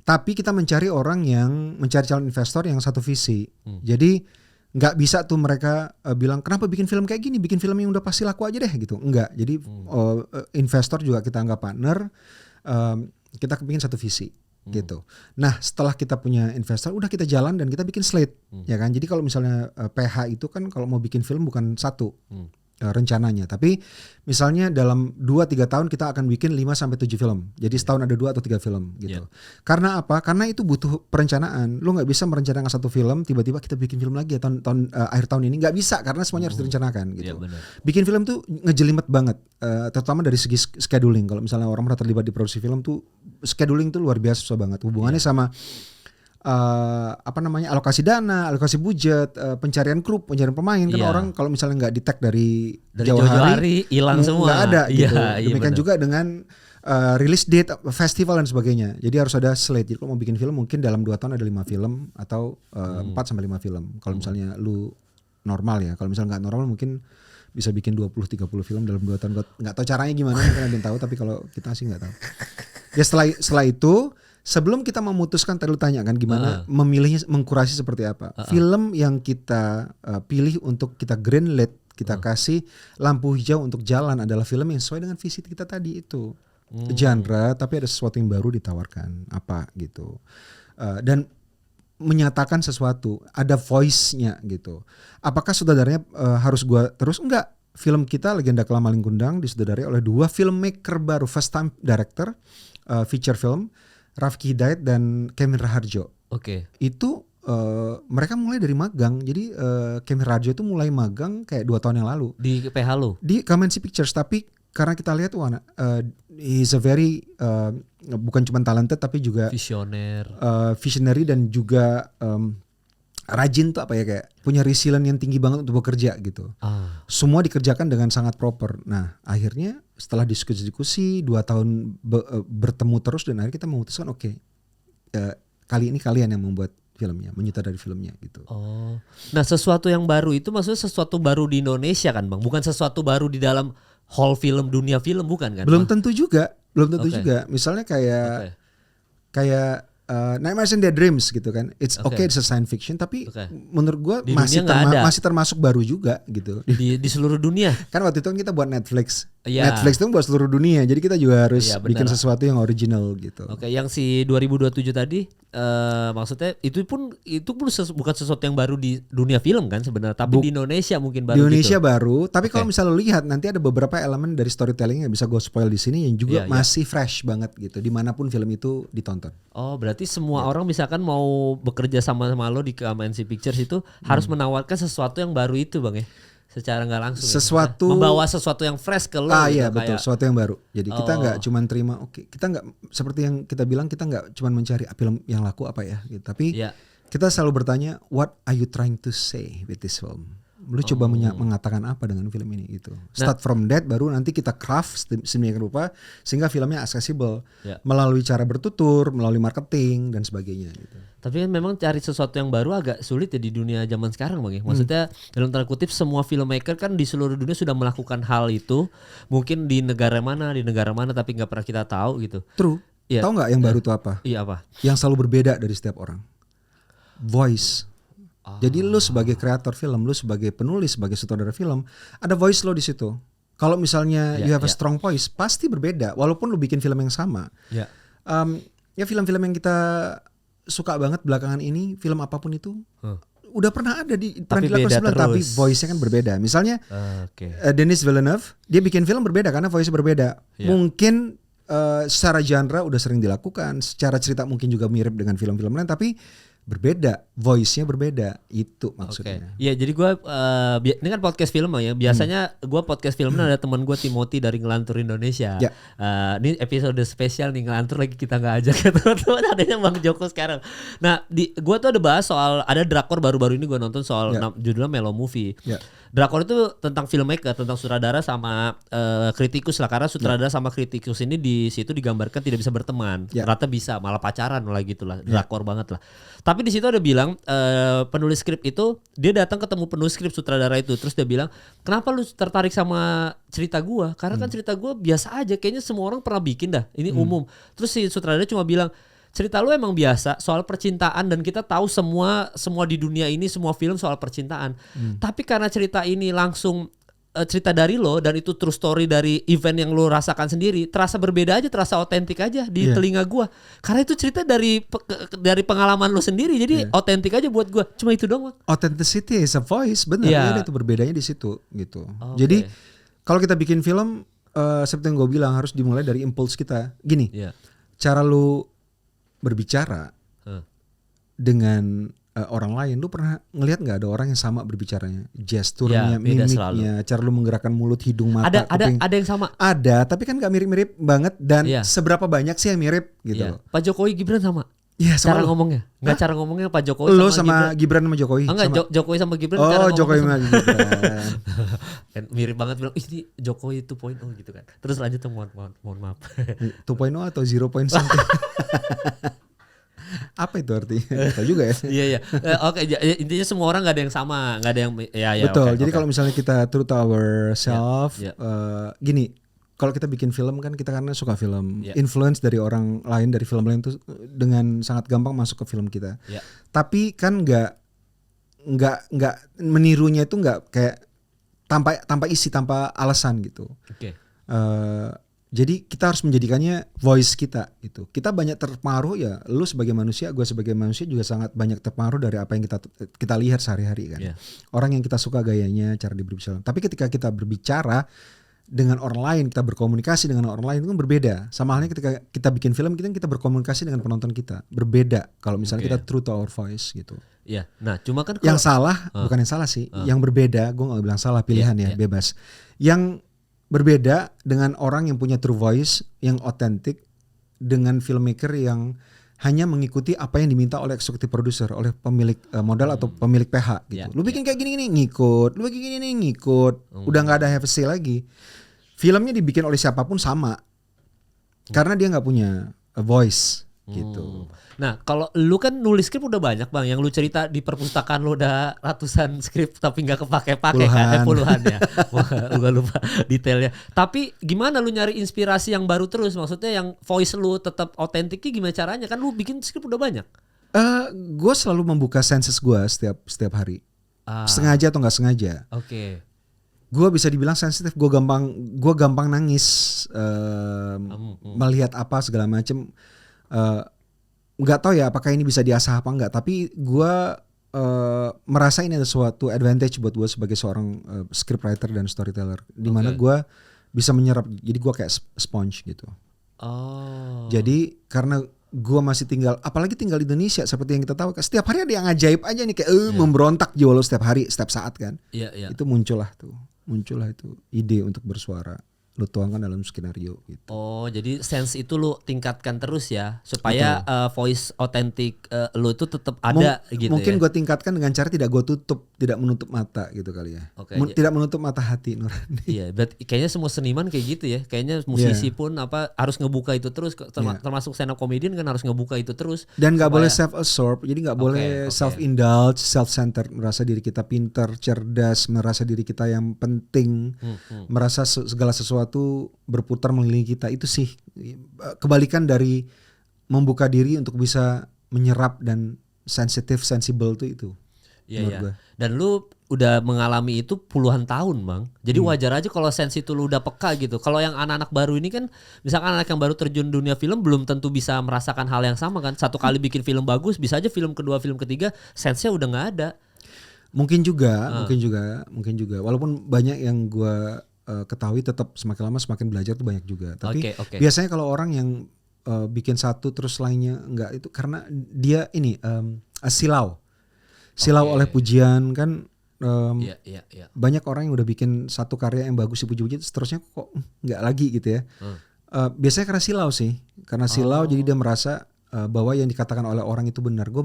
Tapi kita mencari orang yang mencari calon investor yang satu visi. Jadi nggak bisa tuh mereka bilang kenapa bikin film kayak gini, bikin film yang udah pasti laku aja deh gitu. Enggak. Jadi investor juga kita anggap partner. Kita kepingin satu visi. Gitu. Nah setelah kita punya investor udah kita jalan dan kita bikin slate ya kan. Jadi kalau misalnya PH itu kan kalau mau bikin film bukan satu rencananya, tapi misalnya dalam 2-3 tahun kita akan bikin 5-7 film. Jadi setahun ada 2 atau 3 film gitu. Karena apa? Karena itu butuh perencanaan. Lu nggak bisa merencanakan satu film tiba-tiba kita bikin film lagi ya akhir tahun ini, nggak bisa karena semuanya harus direncanakan gitu. Bikin film tuh ngejelimet banget, terutama dari segi scheduling. Kalau misalnya orang pernah terlibat di produksi film tuh scheduling tuh luar biasa susah banget. Hubungannya sama alokasi dana, alokasi budget, pencarian kru, pencarian pemain kan orang kalau misalnya nggak di-tag dari jauh hari hilang semua, nggak ada gitu. Demikian juga dengan release date, festival dan sebagainya. Jadi harus ada slate. Jadi kalau mau bikin film mungkin dalam 2 tahun ada 5 film atau 4-5 film. Kalau misalnya lu normal ya, kalau misalnya nggak normal mungkin bisa bikin 20-30 film dalam 2 tahun. Nggak tahu caranya gimana, mungkin ada yang tahu, tapi kalau kita sih nggak tahu. Ya setelah itu, sebelum kita memutuskan, tadi lu tanya kan gimana memilihnya, mengkurasi seperti apa. Film yang kita pilih untuk kita greenlight, kita kasih lampu hijau untuk jalan adalah film yang sesuai dengan visi kita tadi itu. Genre, tapi ada sesuatu yang baru ditawarkan, apa gitu. Dan menyatakan sesuatu, ada voice-nya gitu. Apakah sutradaranya harus gua terus? Enggak. Film kita Legenda Kelam Malin Kundang disutradarai oleh 2 filmmaker baru, first time director, feature film, Rafki Hidayat dan Kemir Raharjo. Itu mereka mulai dari magang. Jadi Kemir Raharjo itu mulai magang kayak 2 tahun yang lalu di PH lo, di Kamensi Pictures. Tapi karena kita lihat he's a very bukan cuma talented tapi juga visionary dan juga rajin tuh apa ya, kayak punya resilient yang tinggi banget untuk bekerja gitu. Semua dikerjakan dengan sangat proper. Nah akhirnya setelah diskusi 2 tahun bertemu terus dan akhirnya kita memutuskan kali ini kalian yang membuat filmnya, menyutradari filmnya gitu. Nah sesuatu yang baru itu maksudnya sesuatu baru di Indonesia kan Bang? Bukan sesuatu baru di dalam hall film, dunia film, bukan kan? Belum tentu juga. Misalnya kayak Nightmares and Daydreams gitu kan. It's a science fiction tapi menurut gue masih termasuk baru juga gitu. Di seluruh dunia. Kan waktu itu kan kita buat Netflix. Netflix itu buat seluruh dunia. Jadi kita juga harus bikin sesuatu yang original gitu. Yang si 2027 tadi maksudnya itu pun bukan sesuatu yang baru di dunia film kan sebenarnya, tapi di Indonesia mungkin baru. Di Indonesia baru, tapi kalau misalnya lihat nanti ada beberapa elemen dari storytelling yang bisa gue spoil di sini yang juga masih fresh banget gitu dimanapun film itu ditonton. Berarti semua orang misalkan mau bekerja sama lo di Kamensi Pictures itu harus menawarkan sesuatu yang baru itu Bang ya? Secara nggak langsung membawa sesuatu yang fresh ke lo. Iya betul, sesuatu yang baru. Jadi kita nggak cuma terima kita nggak seperti yang kita bilang, kita nggak cuma mencari film yang laku apa ya gitu. Tapi kita selalu bertanya, what are you trying to say with this film? Lu coba mengatakan apa dengan film ini gitu. Start from that, baru nanti kita craft sedemikian rupa sehingga filmnya accessible melalui cara bertutur, melalui marketing dan sebagainya gitu. Tapi memang cari sesuatu yang baru agak sulit ya di dunia zaman sekarang Bang ya. Maksudnya dalam tanda kutip semua filmmaker kan di seluruh dunia sudah melakukan hal itu. Mungkin di negara mana tapi nggak pernah kita tahu gitu. True. Tahu nggak yang baru itu apa? Iya apa? Yang selalu berbeda dari setiap orang. Voice. Jadi lu sebagai kreator film, lu sebagai penulis, sebagai sutradara film, ada voice lo di situ. Kalau misalnya you have a strong voice, pasti berbeda. Walaupun lu bikin film yang sama. Ya film-film yang kita suka banget belakangan ini, film apapun itu, udah pernah ada pernah dilakukan sebelum, tapi voice-nya kan berbeda. Misalnya Denis Villeneuve, dia bikin film berbeda karena voice-nya berbeda. Mungkin secara genre udah sering dilakukan, secara cerita mungkin juga mirip dengan film-film lain, tapi berbeda, voice-nya berbeda, itu maksudnya. Iya, jadi gue ini kan podcast film ya. Biasanya gue podcast film ada teman gue Timothy dari Ngelantur Indonesia. Ya. Ini episode spesial nih, Ngelantur lagi kita nggak ajak ya teman-teman, adanya Bang Joko sekarang. Nah, gue tuh ada bahas soal ada drakor baru-baru ini gue nonton soal judulnya Mellow Movie. Ya. Drakor itu tentang filmmaker, tentang sutradara sama kritikus lah, karena sutradara sama kritikus ini di situ digambarkan tidak bisa berteman, ternyata bisa malah pacaran lah gitulah, drakor banget lah. Tapi di situ ada bilang penulis skrip itu dia datang ketemu penulis skrip sutradara itu, terus dia bilang kenapa lu tertarik sama cerita gua? Karena kan cerita gua biasa aja, kayaknya semua orang pernah bikin dah, ini umum. Terus si sutradara cuma bilang cerita lu emang biasa soal percintaan dan kita tahu semua di dunia ini semua film soal percintaan. Tapi karena cerita ini langsung cerita dari lo dan itu true story dari event yang lo rasakan sendiri, terasa berbeda aja, terasa otentik aja di telinga gua. Karena itu cerita dari pengalaman lo sendiri, jadi otentik aja buat gua. Cuma itu doang. Authenticity is a voice, benar. Ya, itu berbedanya di situ gitu. Jadi kalau kita bikin film seperti yang gue bilang harus dimulai dari impulse kita. Gini, cara lo berbicara dengan orang lain, lu pernah ngelihat nggak ada orang yang sama berbicaranya, gesturnya, mimiknya, cara lu menggerakkan mulut, hidung, mata, kuping. Ada yang sama. Ada, tapi kan nggak mirip-mirip banget dan seberapa banyak sih yang mirip gitu. Pak Jokowi Gibran sama. Iya, sama cara ngomongnya. Enggak cara ngomongnya Pak Jokowi lo sama Gibran sama Jokowi. Enggak, Jokowi sama Gibran cara Jokowi sama Gibran. Kan mirip banget, bilang ini Jokowi 2.0 gitu kan. Terus lanjut mohon maaf. 2.0 atau 0. Apa itu artinya? Tahu juga ya. Iya. Oke, intinya semua orang nggak ada yang sama, nggak ada yang betul. Jadi kalau misalnya kita true to ourselves, gini, kalau kita bikin film kan kita karena suka film, influence dari orang lain, dari film lain itu dengan sangat gampang masuk ke film kita. Tapi kan nggak menirunya itu nggak kayak tanpa isi, tanpa alasan gitu. Jadi kita harus menjadikannya voice kita gitu. Kita banyak terpengaruh ya, lu sebagai manusia, gue sebagai manusia juga sangat banyak terpengaruh dari apa yang kita lihat sehari-hari kan. Orang yang kita suka gayanya, cara dia berbicara. Tapi ketika kita berbicara dengan orang lain, kita berkomunikasi dengan orang lain itu kan berbeda. Sama halnya ketika kita bikin film, kita berkomunikasi dengan penonton kita. Berbeda kalau misalnya kita true to our voice gitu. Iya. Nah, cuma kan yang salah, bukan yang salah sih, yang berbeda, gue gak bilang salah, pilihan bebas. Yang berbeda dengan orang yang punya true voice, yang otentik, dengan filmmaker yang hanya mengikuti apa yang diminta oleh eksekutif produser, oleh pemilik modal atau pemilik PH gitu. Lu bikin kayak gini ngikut, lu bikin gini ngikut, udah nggak ada have a say lagi. Filmnya dibikin oleh siapapun sama, karena dia nggak punya voice gitu. Nah, kalau lu kan nulis skrip udah banyak Bang, yang lu cerita di perpustakaan lu udah ratusan skrip tapi nggak kepake-pake kan, puluhan ya. Gua lupa detailnya. Tapi gimana lu nyari inspirasi yang baru terus? Maksudnya yang voice lu tetap otentiknya gimana caranya? Kan lu bikin skrip udah banyak. Gue selalu membuka senses gue setiap hari. Sengaja atau nggak sengaja. Gue bisa dibilang sensitif, gue gampang nangis melihat apa segala macem. Nggak tahu ya apakah ini bisa diasah apa enggak, tapi gue merasa ini ada suatu advantage buat gue sebagai seorang scriptwriter dan storyteller, di mana gue bisa menyerap, jadi gue kayak sponge gitu. Jadi karena gue masih apalagi tinggal di Indonesia, seperti yang kita tahu, setiap hari ada yang ajaib aja nih, kayak memberontak jiwa lo setiap hari, setiap saat kan. Itu muncullah itu ide untuk bersuara, lu tuangkan dalam skenario gitu. Jadi sense itu lu tingkatkan terus ya, supaya voice otentik lu itu tetap ada gitu. Mungkin ya? Gue tingkatkan dengan cara tidak menutup mata gitu kali ya. Tidak menutup mata hati nurani. Iya, berarti kayaknya semua seniman kayak gitu ya. Kayaknya musisi pun harus ngebuka itu terus, termasuk stand up comedian kan harus ngebuka itu terus. Dan nggak boleh self-absorbed, jadi nggak boleh self-indulge, self-centered, merasa diri kita pintar, cerdas, merasa diri kita yang penting, merasa segala sesuatu berputar mengelilingi kita. Itu sih kebalikan dari membuka diri untuk bisa menyerap dan sensible tuh itu. Iya. Dan lu udah mengalami itu puluhan tahun Bang. Jadi wajar aja kalau sense itu lu udah peka gitu. Kalau yang anak-anak baru ini kan, misalkan anak yang baru terjun dunia film belum tentu bisa merasakan hal yang sama kan. Satu kali bikin film bagus, bisa aja film kedua, film ketiga sense-nya udah nggak ada. Mungkin juga. Walaupun banyak yang gue ketahui, tetap semakin lama semakin belajar tuh banyak juga. Tapi biasanya kalau orang yang bikin satu terus lainnya enggak, itu karena dia ini silau oleh pujian kan. Banyak orang yang udah bikin satu karya yang bagus dipuji-puji seterusnya kok enggak lagi gitu ya. Biasanya karena silau sih, jadi dia merasa bahwa yang dikatakan oleh orang itu benar. Gue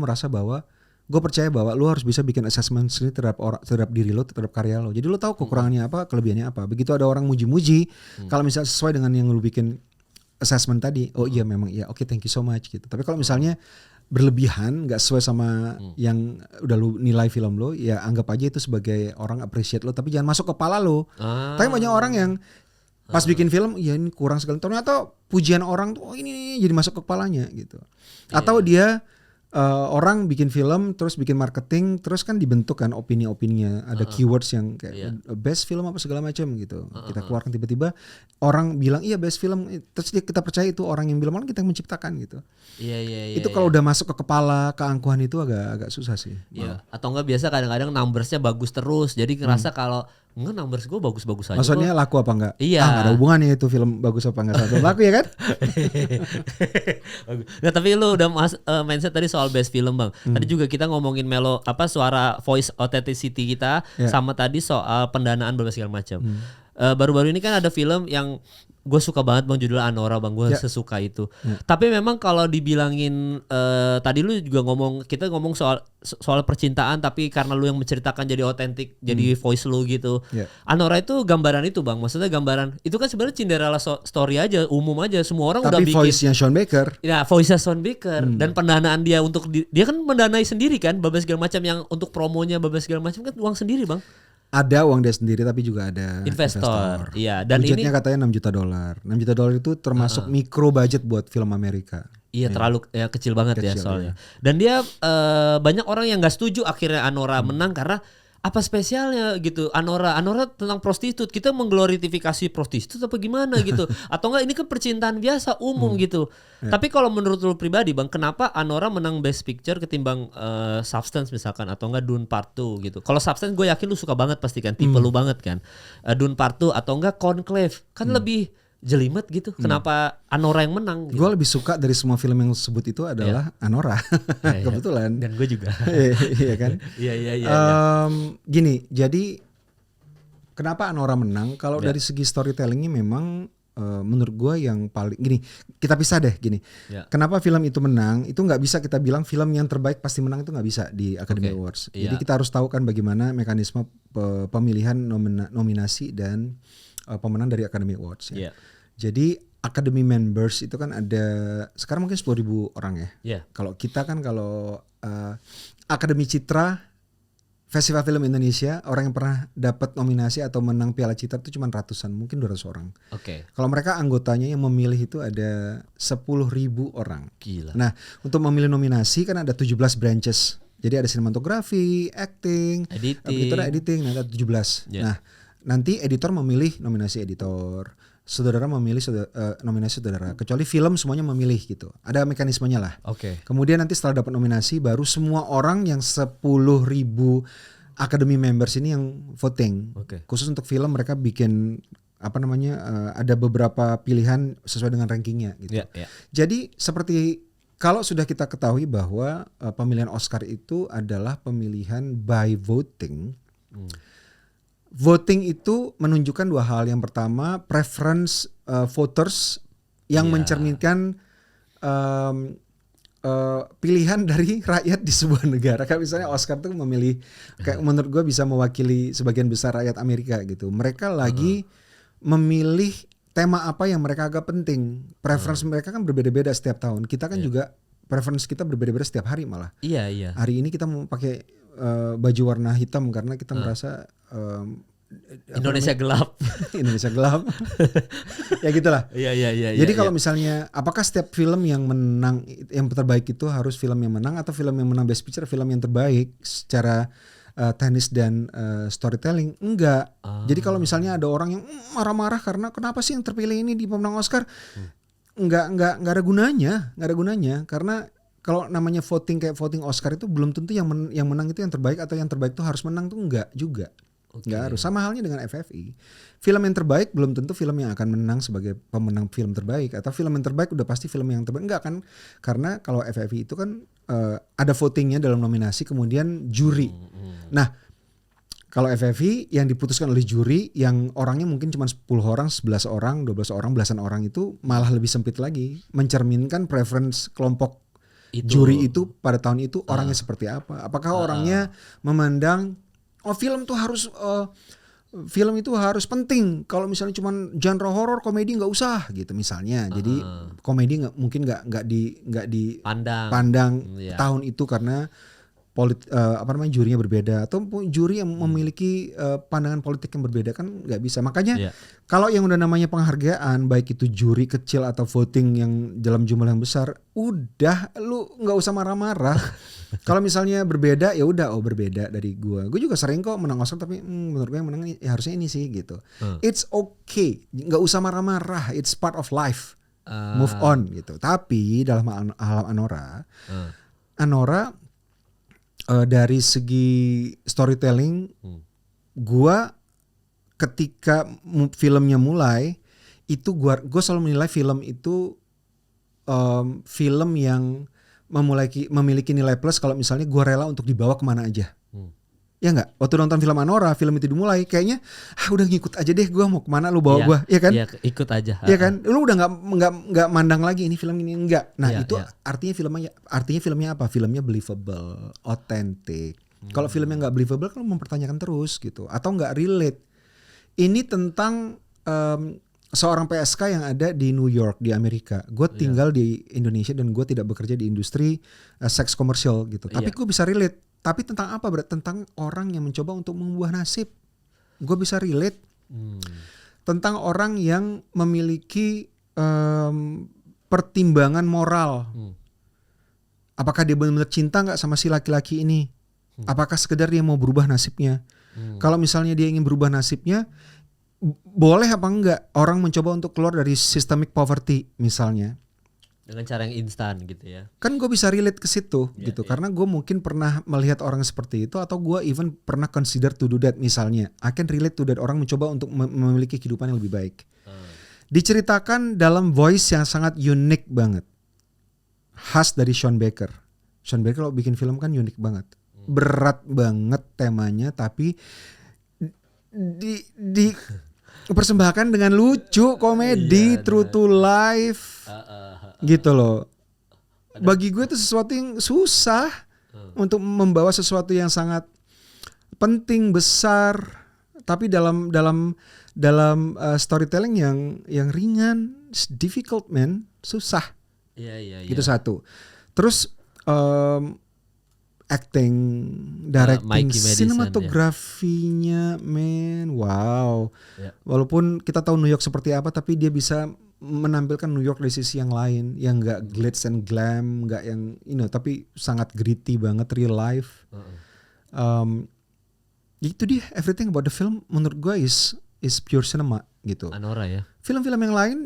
percaya bahwa lu harus bisa bikin assessment sendiri terhadap diri lo, terhadap karya lo. Jadi lo tahu kekurangannya apa, kelebihannya apa. Begitu ada orang muji-muji, kalau misalnya sesuai dengan yang lu bikin assessment tadi, oh iya memang iya, oke, thank you so much gitu. Tapi kalau misalnya berlebihan, nggak sesuai sama yang udah lu nilai film lo, ya anggap aja itu sebagai orang appreciate lo, tapi jangan masuk kepala lo. Tapi banyak orang yang pas bikin film, ya ini kurang sekali. Ternyata pujian orang tuh, oh ini jadi masuk ke kepalanya gitu. Atau dia orang bikin film terus bikin marketing terus kan dibentuk kan opini-opininya, ada keywords yang kayak best film apa segala macam gitu. Kita keluarkan tiba-tiba orang bilang iya best film, terus kita percaya itu orang yang bilang, kita yang menciptakan gitu. Itu kalau udah masuk ke kepala, keangkuhan itu agak susah sih. Atau enggak biasa kadang-kadang numbersnya bagus terus, jadi ngerasa kalau enggak numbers gue bagus-bagus aja. Maksudnya laku apa enggak? Iya. Gak ada hubungannya itu film bagus apa enggak. Laku ya kan? Nah tapi lu udah mindset tadi soal best film Bang. Tadi juga kita ngomongin suara voice authenticity kita, sama tadi soal pendanaan berbagai segala macam. Baru-baru ini kan ada film yang gue suka banget Bang, judulnya Anora Bang, gue sesuka itu. Tapi memang kalau dibilangin tadi lu juga kita ngomong soal percintaan, tapi karena lu yang menceritakan jadi otentik, jadi voice lu gitu. Anora itu gambaran itu Bang, maksudnya gambaran itu kan sebenarnya Cinderella story aja, umum aja, semua orang udah bikin. Tapi voice-nya Sean Baker. Ya, voice-nya Sean Baker dan pendanaan dia untuk dia kan mendanai sendiri kan, berbagai segala macam, yang untuk promonya berbagai segala macam kan uang sendiri Bang. Ada uang dia sendiri tapi juga ada investor. Iya, dan budgetnya ini katanya $6 juta. $6 juta itu termasuk mikro budget buat film Amerika. Iya, terlalu kecil banget ya soalnya. Dan dia banyak orang yang nggak setuju akhirnya Anora menang karena apa spesialnya gitu. Anora tentang prostitut, kita mengglorifikasi prostitut apa gimana gitu. Atau enggak ini kan percintaan biasa umum gitu. Tapi kalau menurut lu pribadi Bang, kenapa Anora menang Best Picture ketimbang Substance misalkan, atau enggak Dune Part 2 gitu. Kalau Substance gue yakin lu suka banget pasti kan, tipe lu banget kan. Dune Part 2 atau enggak Conclave kan lebih jelimet gitu. Kenapa Anora yang menang gitu? Gue lebih suka dari semua film yang sebut itu adalah Anora. Kebetulan. Dan gue juga. Iya kan? Iya. Gini, jadi kenapa Anora menang? Kalau dari segi storytellingnya memang menurut gue yang paling gini, kita pisah deh gini. Kenapa film itu menang? Itu nggak bisa kita bilang film yang terbaik pasti menang, itu nggak bisa di Academy Awards. Jadi kita harus tahu kan bagaimana mekanisme pemilihan nominasi dan pemenang dari Academy Awards ya. Jadi Academy members itu kan ada sekarang mungkin 10.000 orang ya. Kalau kita kan Akademi Citra, Festival Film Indonesia, orang yang pernah dapat nominasi atau menang Piala Citra itu cuma ratusan, mungkin 200 orang. Kalau mereka anggotanya yang memilih itu ada 10.000 orang. Gila. Nah, untuk memilih nominasi kan ada 17 branches. Jadi ada sinematografi, acting, editing, ada 17. Nah, nanti editor memilih nominasi editor, saudara memilih nominasi saudara. Kecuali film semuanya memilih gitu. Ada mekanismenya lah. Kemudian nanti setelah dapat nominasi, baru semua orang yang 10.000 Academy members ini yang voting. Khusus untuk film mereka bikin ada beberapa pilihan sesuai dengan rankingnya gitu. Jadi seperti kalau sudah kita ketahui bahwa pemilihan Oscar itu adalah pemilihan by voting. Voting itu menunjukkan dua hal. Yang pertama, preference voters yang mencerminkan pilihan dari rakyat di sebuah negara. Kayak misalnya Oscar tuh memilih, kayak menurut gue bisa mewakili sebagian besar rakyat Amerika gitu. Mereka lagi memilih tema apa yang mereka agak penting. Preference mereka kan berbeda-beda setiap tahun. Kita kan juga preference kita berbeda-beda setiap hari malah. Hari ini kita mau pakai baju warna hitam karena kita merasa Indonesia gelap. Indonesia gelap. Ya gitulah. Jadi kalau misalnya apakah setiap film yang menang yang terbaik itu harus film yang menang, atau film yang menang Best Picture film yang terbaik secara teknis dan storytelling? Enggak. Jadi kalau misalnya ada orang yang marah-marah karena kenapa sih yang terpilih ini di pemenang Oscar? Enggak ada gunanya karena kalau namanya voting kayak voting Oscar itu belum tentu yang menang itu yang terbaik, atau yang terbaik itu harus menang tuh enggak juga. Nggak harus. Sama halnya dengan FFI. Film yang terbaik belum tentu film yang akan menang sebagai pemenang film terbaik, atau film yang terbaik udah pasti film yang terbaik. Enggak kan? Karena kalau FFI itu kan ada votingnya dalam nominasi, kemudian juri. Nah, kalau FFI yang diputuskan oleh juri yang orangnya mungkin cuma 10 orang, 11 orang, 12 orang, belasan orang itu malah lebih sempit lagi, mencerminkan preference kelompok juri itu pada tahun itu orangnya seperti apa. Apakah orangnya memandang film itu harus penting. Kalau misalnya cuma genre horor, komedi nggak usah gitu misalnya. Jadi komedi mungkin nggak dipandang tahun itu karena jurinya berbeda, atau juri yang memiliki pandangan politik yang berbeda, kan nggak bisa. Makanya kalau yang udah namanya penghargaan, baik itu juri kecil atau voting yang dalam jumlah yang besar, udah lu nggak usah marah-marah. Kalau misalnya berbeda ya udah, berbeda dari gue juga sering kok menang Oscar, tapi menurut gue yang menang ya harusnya ini sih gitu. It's okay, nggak usah marah-marah, it's part of life, move on gitu. Tapi dalam hal Anora dari segi storytelling, gua ketika filmnya mulai itu gua selalu menilai film itu film yang memiliki nilai plus kalau misalnya gua rela untuk dibawa kemana aja. Ya nggak? Waktu nonton film Anora, film itu dimulai, kayaknya udah ngikut aja deh, gue mau kemana lu bawa gue, ya kan? Iya, ikut aja. Iya kan? Lu udah nggak mandang lagi ini film ini, enggak. Nah itu artinya filmnya apa? Filmnya believable, authentic. Kalau filmnya nggak believable, kan mempertanyakan terus gitu, atau nggak relate. Ini tentang seorang PSK yang ada di New York di Amerika. Gue tinggal di Indonesia dan gue tidak bekerja di industri seks komersial gitu. Tapi gue bisa relate. Tapi tentang apa? Tentang orang yang mencoba untuk mengubah nasib. Gue bisa relate. Tentang orang yang memiliki pertimbangan moral. Apakah dia benar-benar cinta nggak sama si laki-laki ini? Apakah sekedar dia mau berubah nasibnya? Kalau misalnya dia ingin berubah nasibnya, boleh apa enggak orang mencoba untuk keluar dari systemic poverty misalnya? Dengan cara yang instan gitu ya. Kan gue bisa relate ke situ gitu. Karena gue mungkin pernah melihat orang seperti itu, atau gue even pernah consider to do that misalnya. I can relate to that, orang mencoba untuk memiliki kehidupan yang lebih baik. Diceritakan dalam voice yang sangat unik banget. Khas dari Sean Baker. Sean Baker kalau bikin film kan unik banget. Berat banget temanya, tapi dipersembahkan dengan lucu, komedi, true to life. Gitu loh. Bagi gue itu sesuatu yang susah untuk membawa sesuatu yang sangat penting, besar, tapi dalam storytelling yang ringan. It's difficult man, susah. Gitu satu. Terus acting, directing, sinematografinya, man, wow. Walaupun kita tahu New York seperti apa, tapi dia bisa menampilkan New York dari sisi yang lain, yang nggak glitz and glam, nggak yang tapi sangat gritty banget, real life. Itu dia, everything about the film menurut gue is pure cinema gitu. Anora ya. Film-film yang lain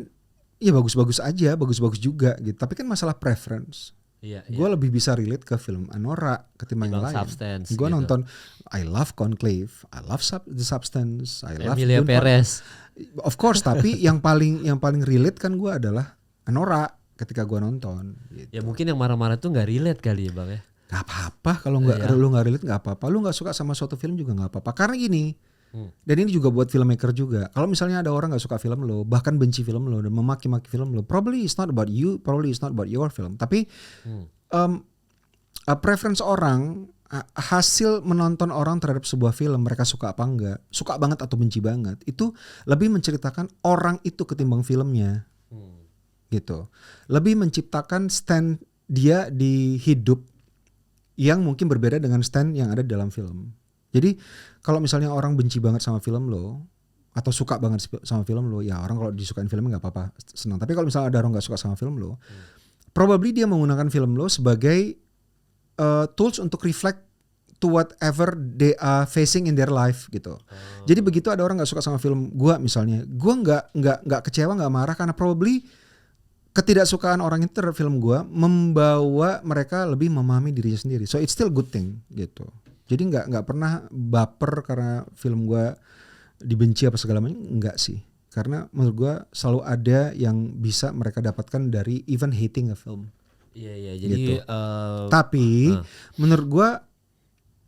ya bagus-bagus aja, bagus-bagus juga gitu. Tapi kan masalah preference. Gue lebih bisa relate ke film Anora ketimbang yang lain. Gue gitu. Nonton I love Conclave, I love The Substance, I love Emilia Perez. Of course, tapi yang paling relate kan gue adalah Anora ketika gue nonton. Gitu. Ya mungkin yang marah-marah tuh nggak relate kali ya bang ya. Gak apa-apa kalau lu nggak relate, nggak apa-apa. Lu nggak suka sama suatu film juga nggak apa-apa. Karena gini, dan ini juga buat filmmaker juga. Kalau misalnya ada orang nggak suka film lo, bahkan benci film lo dan memaki-maki film lo, probably it's not about you, probably it's not about your film. Tapi preference orang, hasil menonton orang terhadap sebuah film, mereka suka apa enggak, suka banget atau benci banget, itu lebih menceritakan orang itu ketimbang filmnya. Gitu. Lebih menciptakan stand dia di hidup yang mungkin berbeda dengan stand yang ada di dalam film. Jadi kalau misalnya orang benci banget sama film lo atau suka banget sama film lo, ya orang kalau disukain filmnya nggak apa-apa, senang. Tapi kalau misalnya ada orang nggak suka sama film lo, probably dia menggunakan film lo sebagai tools untuk reflect to whatever they are facing in their life gitu. Jadi begitu ada orang nggak suka sama film gua misalnya, gua nggak kecewa, nggak marah, karena probably ketidaksukaan orang itu terhadap film gua membawa mereka lebih memahami dirinya sendiri. So it's still good thing gitu. Jadi nggak pernah baper karena film gue dibenci apa segala macam, enggak sih. Karena menurut gue selalu ada yang bisa mereka dapatkan dari even hating a film. Iya jadi gitu. Tapi menurut gue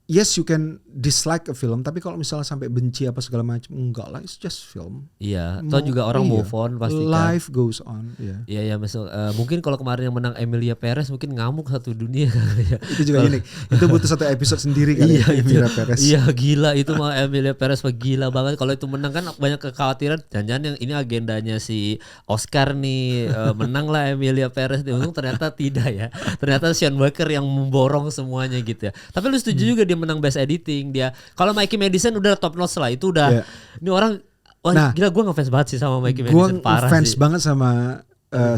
yes you can dislike a film, tapi kalau misalnya sampai benci apa segala macam, enggak lah, it's just film. Iya, atau juga orang move on pasti kan. Life goes on. Iya, misal mungkin kalau kemarin yang menang Emilia Perez mungkin ngamuk satu dunia ya. Itu juga unik. Itu butuh satu episode sendiri kali. Emilia Perez. Iya gila itu mah Emilia Perez gila banget. Kalau itu menang kan banyak kekhawatiran, jangan-jangan yang ini agendanya si Oscar nih, menang lah Emilia Perez. Untung ternyata tidak ya. Ternyata Sean Baker yang memborong semuanya gitu ya. Tapi lu setuju juga dia menang Best Editing dia. Kalau Mikey Madison udah top notch lah, itu udah ini orang gila, gue ngefans banget sih sama Mikey Madison, parah sih. Gue ngefans banget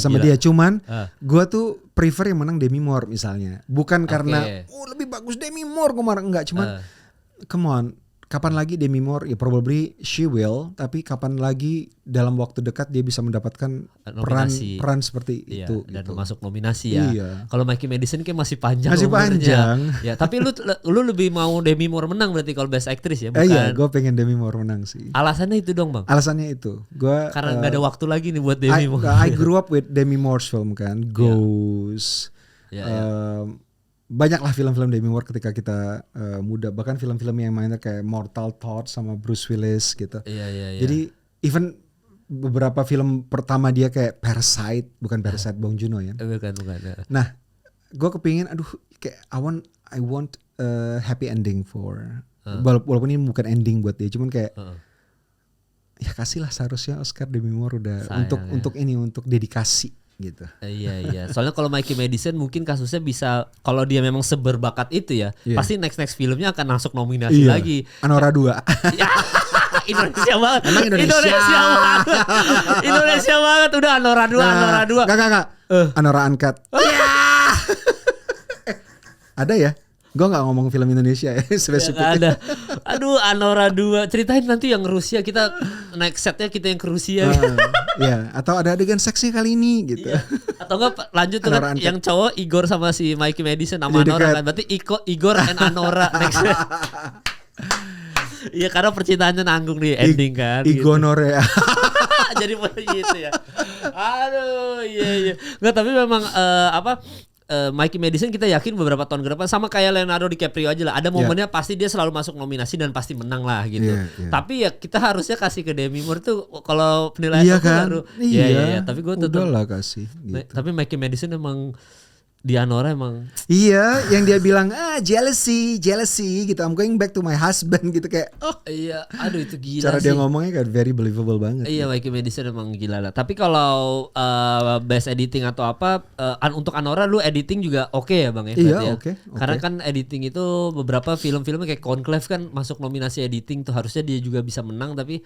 sama dia, cuman gue tuh prefer yang menang Demi Moore misalnya. Bukan karena lebih bagus Demi Moore, gue marah, enggak, cuman come on, kapan lagi Demi Moore, ya probably she will, tapi kapan lagi dalam waktu dekat dia bisa mendapatkan peran seperti itu dan gitu. Masuk nominasi ya. Kalau Mikey Madison kayak masih panjang ya. Tapi lu lebih mau Demi Moore menang berarti kalau Best Actress ya, bukan? Iya, gue pengen Demi Moore menang sih. Alasannya itu dong, Bang? Alasannya itu karena gak ada waktu lagi nih buat Demi Moore. I grew up with Demi Moore's film kan, Ghost. Banyaklah film-film Demi Moore ketika kita muda, bahkan film-film yang mainnya kayak Mortal Thoughts sama Bruce Willis gitu. Jadi even beberapa film pertama dia kayak Parasite, bukan Parasite Bong Joon-ho ya. Bukan. Nah, gue kepingin kayak I want a happy ending for walaupun ini bukan ending buat dia, cuman kayak ya kasihlah seharusnya Oscar Demi Moore udah sayang, untuk dedikasi gitu. Iya. Soalnya kalau Mikey Madison mungkin kasusnya bisa, kalau dia memang seberbakat itu ya, pasti next filmnya akan masuk nominasi lagi. Anora 2. Indonesia banget. Emang Indonesia banget. Udah Anora 2. Enggak. Anora Uncut. Ada ya? Gue gak ngomong film Indonesia ya spesifik. Ada. Aduh, Anora 2. Ceritain nanti yang Rusia, kita naik setnya kita yang ke Rusia. Ya, atau ada adegan seksnya kali ini gitu. Atau enggak lanjut tuh kan, yang cowok Igor sama si Mikey Madison sama Anora kan. Berarti Igor and Anora next. Iya, karena percintaannya nanggung di ending kan. Igonore. Jadi gitu ya. Aduh, iya. Enggak, tapi memang Mikey Madison kita yakin beberapa tahun ke depan sama kayak Leonardo DiCaprio aja lah. Ada momennya pasti dia selalu masuk nominasi dan pasti menang lah gitu. Tapi ya kita harusnya kasih ke Demi Moore tuh kalau penilaian kan? Iya. Tapi gue tetap udahlah kasih. Gitu. Tapi Mikey Madison emang di Anora emang yang dia bilang jealousy gitu, I'm going back to my husband gitu kayak iya, aduh itu gila cara sih. Dia ngomongnya kan very believable banget. Iya, Mikey Madison emang gila lah. Tapi kalau best editing atau apa untuk Anora lu editing juga oke ya Bang ya? Iya, oke. Karena kan editing itu beberapa film-filmnya kayak Conclave kan masuk nominasi editing tuh, harusnya dia juga bisa menang tapi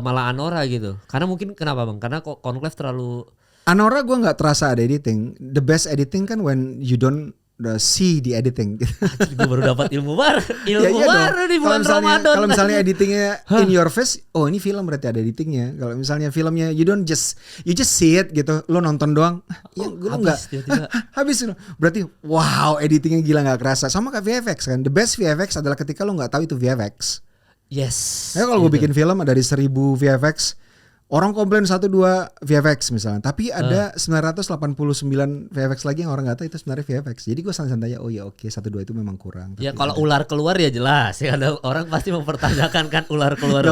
malah Anora gitu. Karena mungkin kenapa Bang? Karena Conclave terlalu Anora gue nggak terasa ada editing. The best editing kan when you don't see the editing. Gue baru dapat ilmu baru di bulan Ramadan. Kalau misalnya editingnya in your face, ini film berarti ada editingnya. Kalau misalnya filmnya you just see it gitu, lo nonton doang, gue nggak habis itu. Berarti wow, editingnya gila nggak kerasa. Sama kayak VFX kan. The best VFX adalah ketika lo nggak tahu itu VFX. Yes. Kalau gue bikin film ada di 1000 VFX. Orang komplain 1-2 VFX misalnya, tapi ada 989 VFX lagi yang orang nggak tahu itu sebenarnya VFX. Jadi gue santai-santai 1-2 itu memang kurang. Ya kalau ular keluar ya jelas ya, ada orang pasti mempertanyakan kan ular keluar.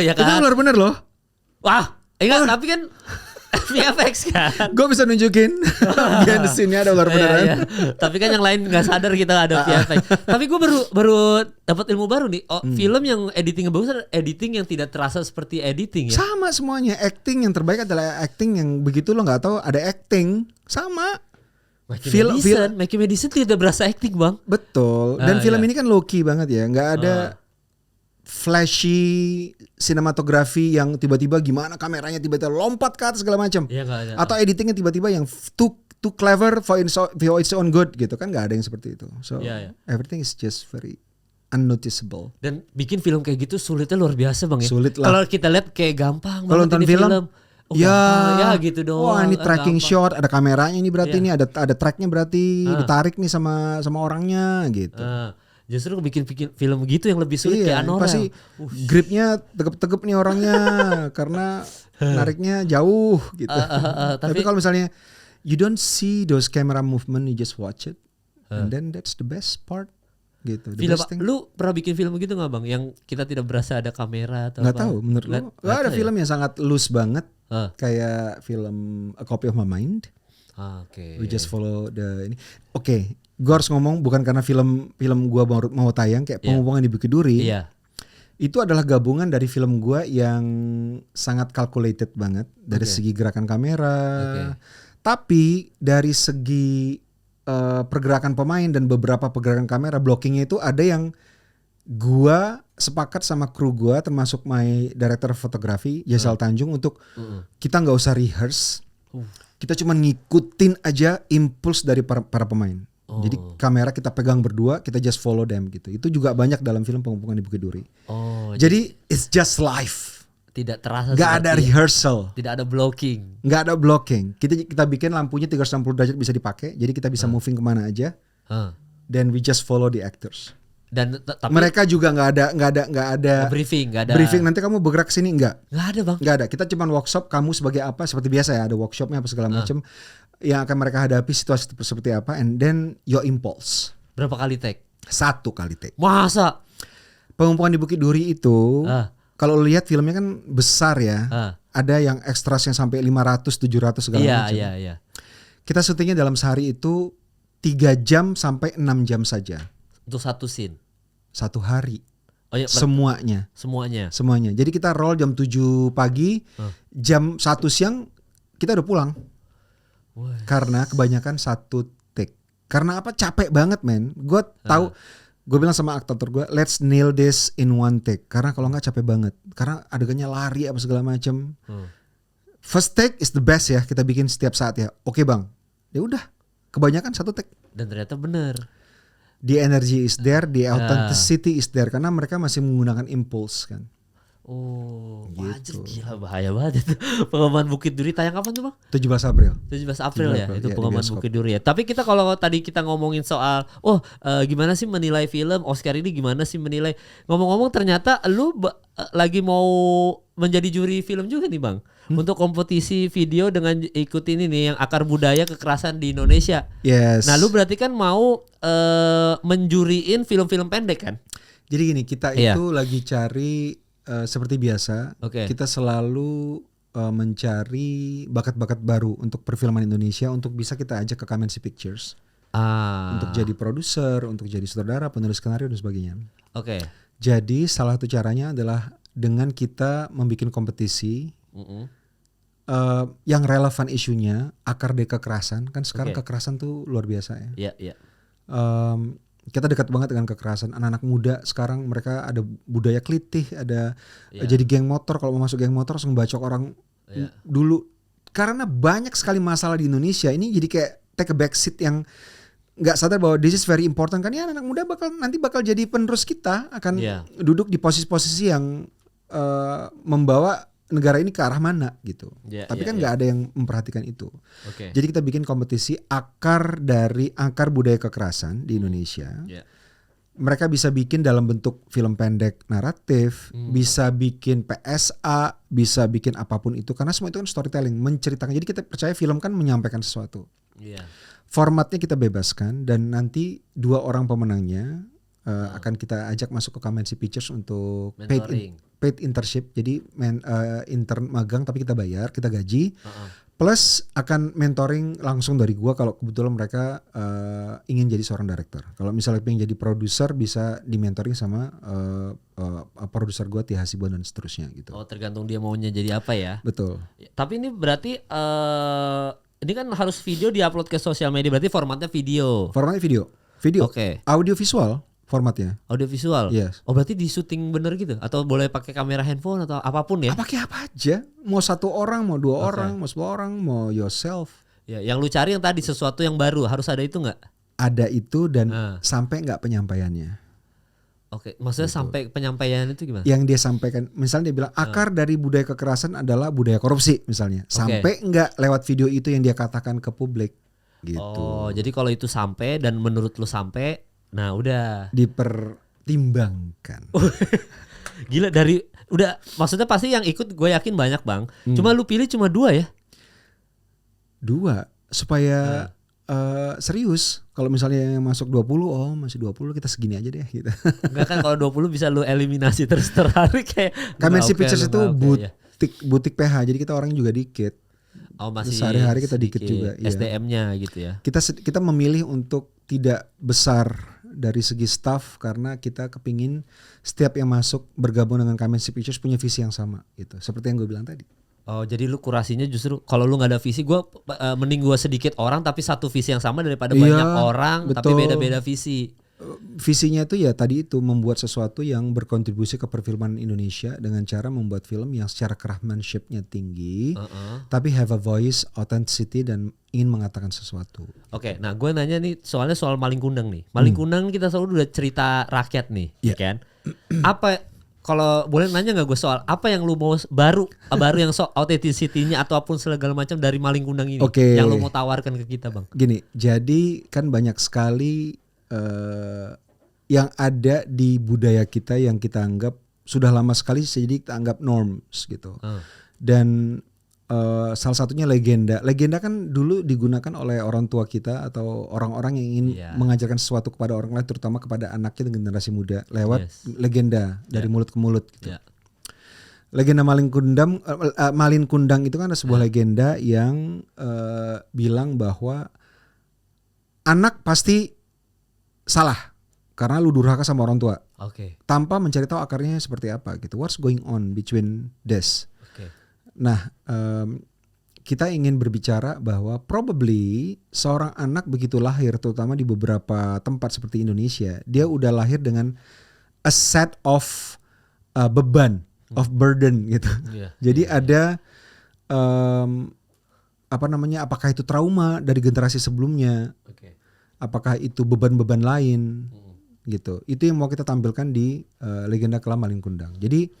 Ya kan? Itu ular bener loh. Wah, enggak, tapi kan VFX kan. Gue bisa nunjukin behind the scene-nya ada ular beneran. Iya. Tapi kan yang lain nggak sadar kita ada VFX. Tapi gue baru dapat ilmu baru nih. Film yang editingnya bagus adalah editing yang tidak terasa seperti editing ya. Sama semuanya. Acting yang terbaik adalah acting yang begitu lo nggak tahu ada acting. Sama. Mikey Madison tidak berasa acting Bang. Betul. Dan film ini kan low key banget ya. Nggak ada flashy sinematografi yang tiba-tiba gimana kameranya tiba-tiba lompat ke atas segala macam. Atau editingnya tiba-tiba yang too clever for its own good gitu kan, nggak ada yang seperti itu. So everything is just very unnoticeable. Dan bikin film kayak gitu sulitnya luar biasa Bang ya. Sulit lah. Kalau kita lihat kayak gampang kalau nonton film ya gitu doang. Wah, ini tracking shot, ada kameranya ini berarti ini ada tracknya berarti ditarik nih sama orangnya gitu. Justru bikin film gitu yang lebih sulit kayak Anorel. Pasti gripnya tegep-tegep nih orangnya karena nariknya jauh gitu. Tapi kalau misalnya you don't see those camera movement, you just watch it, and then that's the best part gitu. Film, lu pernah bikin film gitu nggak bang? Yang kita tidak berasa ada kamera atau nggak tahu menurut lu? Nggak ada film yang sangat loose banget kayak film A Copy of My Mind. We just follow the ini. Gue harus ngomong bukan karena film gue mau tayang kayak Penghubungan di Bukit Duri. Itu adalah gabungan dari film gue yang sangat calculated banget dari segi gerakan kamera. Tapi dari segi pergerakan pemain dan beberapa pergerakan kamera blockingnya itu ada yang gue sepakat sama kru gue termasuk my director fotografi Yesal Tanjung untuk kita nggak usah rehearse. Kita cuma ngikutin aja impuls dari para pemain. Jadi kamera kita pegang berdua, kita just follow them gitu. Itu juga banyak dalam film Penghubungan di Bukit Duri. Jadi it's just live. Tidak terasa. Gak ada rehearsal. Tidak ada blocking. Gak ada blocking. Kita bikin lampunya 360 derajat bisa dipakai. Jadi kita bisa moving kemana aja. Then we just follow the actors. Dan tapi mereka juga nggak ada briefing, nanti kamu bergerak sini nggak ada bang. Nggak ada. Kita cuma workshop kamu sebagai apa seperti biasa ya, ada workshopnya apa segala macam yang akan mereka hadapi situasi seperti apa, and then your impulse. Berapa kali take? 1 kali take. Masa? Penghubungan di Bukit Duri itu kalau lihat filmnya kan besar ya, ada yang ekstras yang sampai 500, 700 segala macam. Iya. Kita syutingnya dalam sehari itu 3 jam sampai 6 jam saja. Untuk satu scene? 1 hari. Semuanya? Semuanya. Jadi kita roll jam 7 pagi, jam 1 siang kita udah pulang. Karena kebanyakan 1 take. Karena apa? Capek banget men. Gue tahu, gue bilang sama aktor gue, let's nail this in 1 take. Karena kalau nggak capek banget. Karena adegannya lari apa segala macam. First take is the best ya, kita bikin setiap saat ya. Oke bang, ya udah. Kebanyakan 1 take. Dan ternyata benar. The energy is there, the authenticity is there. Karena mereka masih menggunakan impulse kan. Gitu. Gila bahaya banget itu. Penghubungan Bukit Duri tayang kapan tuh bang? 17 April. 17 April ya, itu Penghubungan Bukit Duri ya. Tapi kita kalau tadi kita ngomongin soal, gimana sih menilai film, Oscar ini gimana sih menilai. Ngomong-ngomong ternyata lu lagi mau menjadi juri film juga nih bang. Untuk kompetisi video dengan ikutin ini yang akar budaya kekerasan di Indonesia. Yes. Nah lu berarti kan mau menjuriin film-film pendek kan? Jadi gini, kita itu lagi cari seperti biasa, kita selalu mencari bakat-bakat baru untuk perfilman Indonesia untuk bisa kita ajak ke Kamensi Pictures. Untuk jadi produser, untuk jadi sutradara, penulis skenario dan sebagainya. Jadi salah satu caranya adalah dengan kita membuat kompetisi yang relevan isunya, akar dari kekerasan. Kan sekarang kekerasan tuh luar biasa ya. Kita dekat banget dengan kekerasan. Anak-anak muda sekarang mereka ada budaya kelitih, ada jadi geng motor. Kalau mau masuk geng motor langsung bacok orang dulu. Karena banyak sekali masalah di Indonesia. Ini jadi kayak take a back seat yang nggak sadar bahwa this is very important. Kan ya anak muda nanti bakal jadi penerus kita. Akan duduk di posisi-posisi yang membawa negara ini ke arah mana gitu. Tapi kan nggak ada yang memperhatikan itu. Jadi kita bikin kompetisi akar budaya kekerasan di Indonesia. Mereka bisa bikin dalam bentuk film pendek naratif, bisa bikin PSA, bisa bikin apapun itu. Karena semua itu kan storytelling, menceritakan. Jadi kita percaya film kan menyampaikan sesuatu. Formatnya kita bebaskan dan nanti 2 orang pemenangnya akan kita ajak masuk ke Kamensi Pictures untuk paid internship. Jadi intern magang tapi kita bayar, kita gaji. Plus akan mentoring langsung dari gua kalau kebetulan mereka ingin jadi seorang director. Kalau misalnya pengen jadi produser bisa di-mentoring sama produser gua Tia Hasibuan dan seterusnya gitu. Tergantung dia maunya jadi apa ya. Betul. Tapi ini berarti ini kan harus video di-upload ke sosial media, berarti formatnya video. Formatnya video. Audio visual. Formatnya audiovisual. Yes. Berarti di syuting bener gitu atau boleh pakai kamera handphone atau apapun ya? Pakai apa aja. Mau 1 orang, mau 2 orang, mau 10 orang, mau yourself. Ya, yang lu cari yang tadi sesuatu yang baru harus ada itu nggak? Ada itu dan sampai nggak penyampaiannya. Maksudnya gitu. Sampai penyampaian itu gimana? Yang dia sampaikan, misalnya dia bilang akar dari budaya kekerasan adalah budaya korupsi misalnya. Sampai nggak lewat video itu yang dia katakan ke publik. Gitu. Jadi kalau itu sampai dan menurut lu sampai Nah udah. Dipertimbangkan. Gila maksudnya pasti yang ikut gue yakin banyak bang. Cuma lu pilih cuma 2 ya? 2 supaya serius. Kalau misalnya yang masuk 20, masih 20 kita segini aja deh gitu. Enggak kan kalau 20 bisa lu eliminasi terus tertarik kayak. Kamensi Pictures itu butik PH, jadi kita orangnya juga dikit. Masih sehari-hari kita dikit juga. SDM-nya gitu ya. Kita memilih untuk tidak besar dari segi staff karena kita kepingin setiap yang masuk bergabung dengan Kamensi Pictures punya visi yang sama gitu. Seperti yang gue bilang tadi. Oh jadi lu kurasinya justru kalau lu gak ada visi, gue mending gue sedikit orang tapi satu visi yang sama daripada banyak orang tapi beda-beda visi. Visinya itu ya tadi itu membuat sesuatu yang berkontribusi ke perfilman Indonesia dengan cara membuat film yang secara craftsmanship-nya tinggi, tapi have a voice, authenticity dan ingin mengatakan sesuatu. Oke, nah gue nanya nih soalnya soal Maling Kundang nih. Maling Kundang kita selalu udah cerita rakyat nih, kan? Apa kalau boleh nanya nggak gue soal apa yang lu mau baru yang soal authenticity-nya ataupun segala macam dari Maling Kundang ini yang lu mau tawarkan ke kita bang? Gini, jadi kan banyak sekali yang ada di budaya kita yang kita anggap sudah lama sekali jadi kita anggap norms gitu. Dan salah satunya legenda. Legenda kan dulu digunakan oleh orang tua kita atau orang-orang yang ingin mengajarkan sesuatu kepada orang lain, terutama kepada anaknya dan generasi muda lewat legenda dari mulut ke mulut gitu. Legenda Maling Kundang itu kan ada sebuah legenda yang bilang bahwa anak pasti salah karena lu durhaka sama orang tua. Tanpa mencari tahu akarnya seperti apa gitu. What's going on between this? Nah, kita ingin berbicara bahwa probably seorang anak begitu lahir, terutama di beberapa tempat seperti Indonesia, dia udah lahir dengan a set of beban, of burden gitu. Jadi ada apakah itu trauma dari generasi sebelumnya, apakah itu beban-beban lain gitu. Itu yang mau kita tampilkan di Legenda Kelam Maling Kundang. Jadi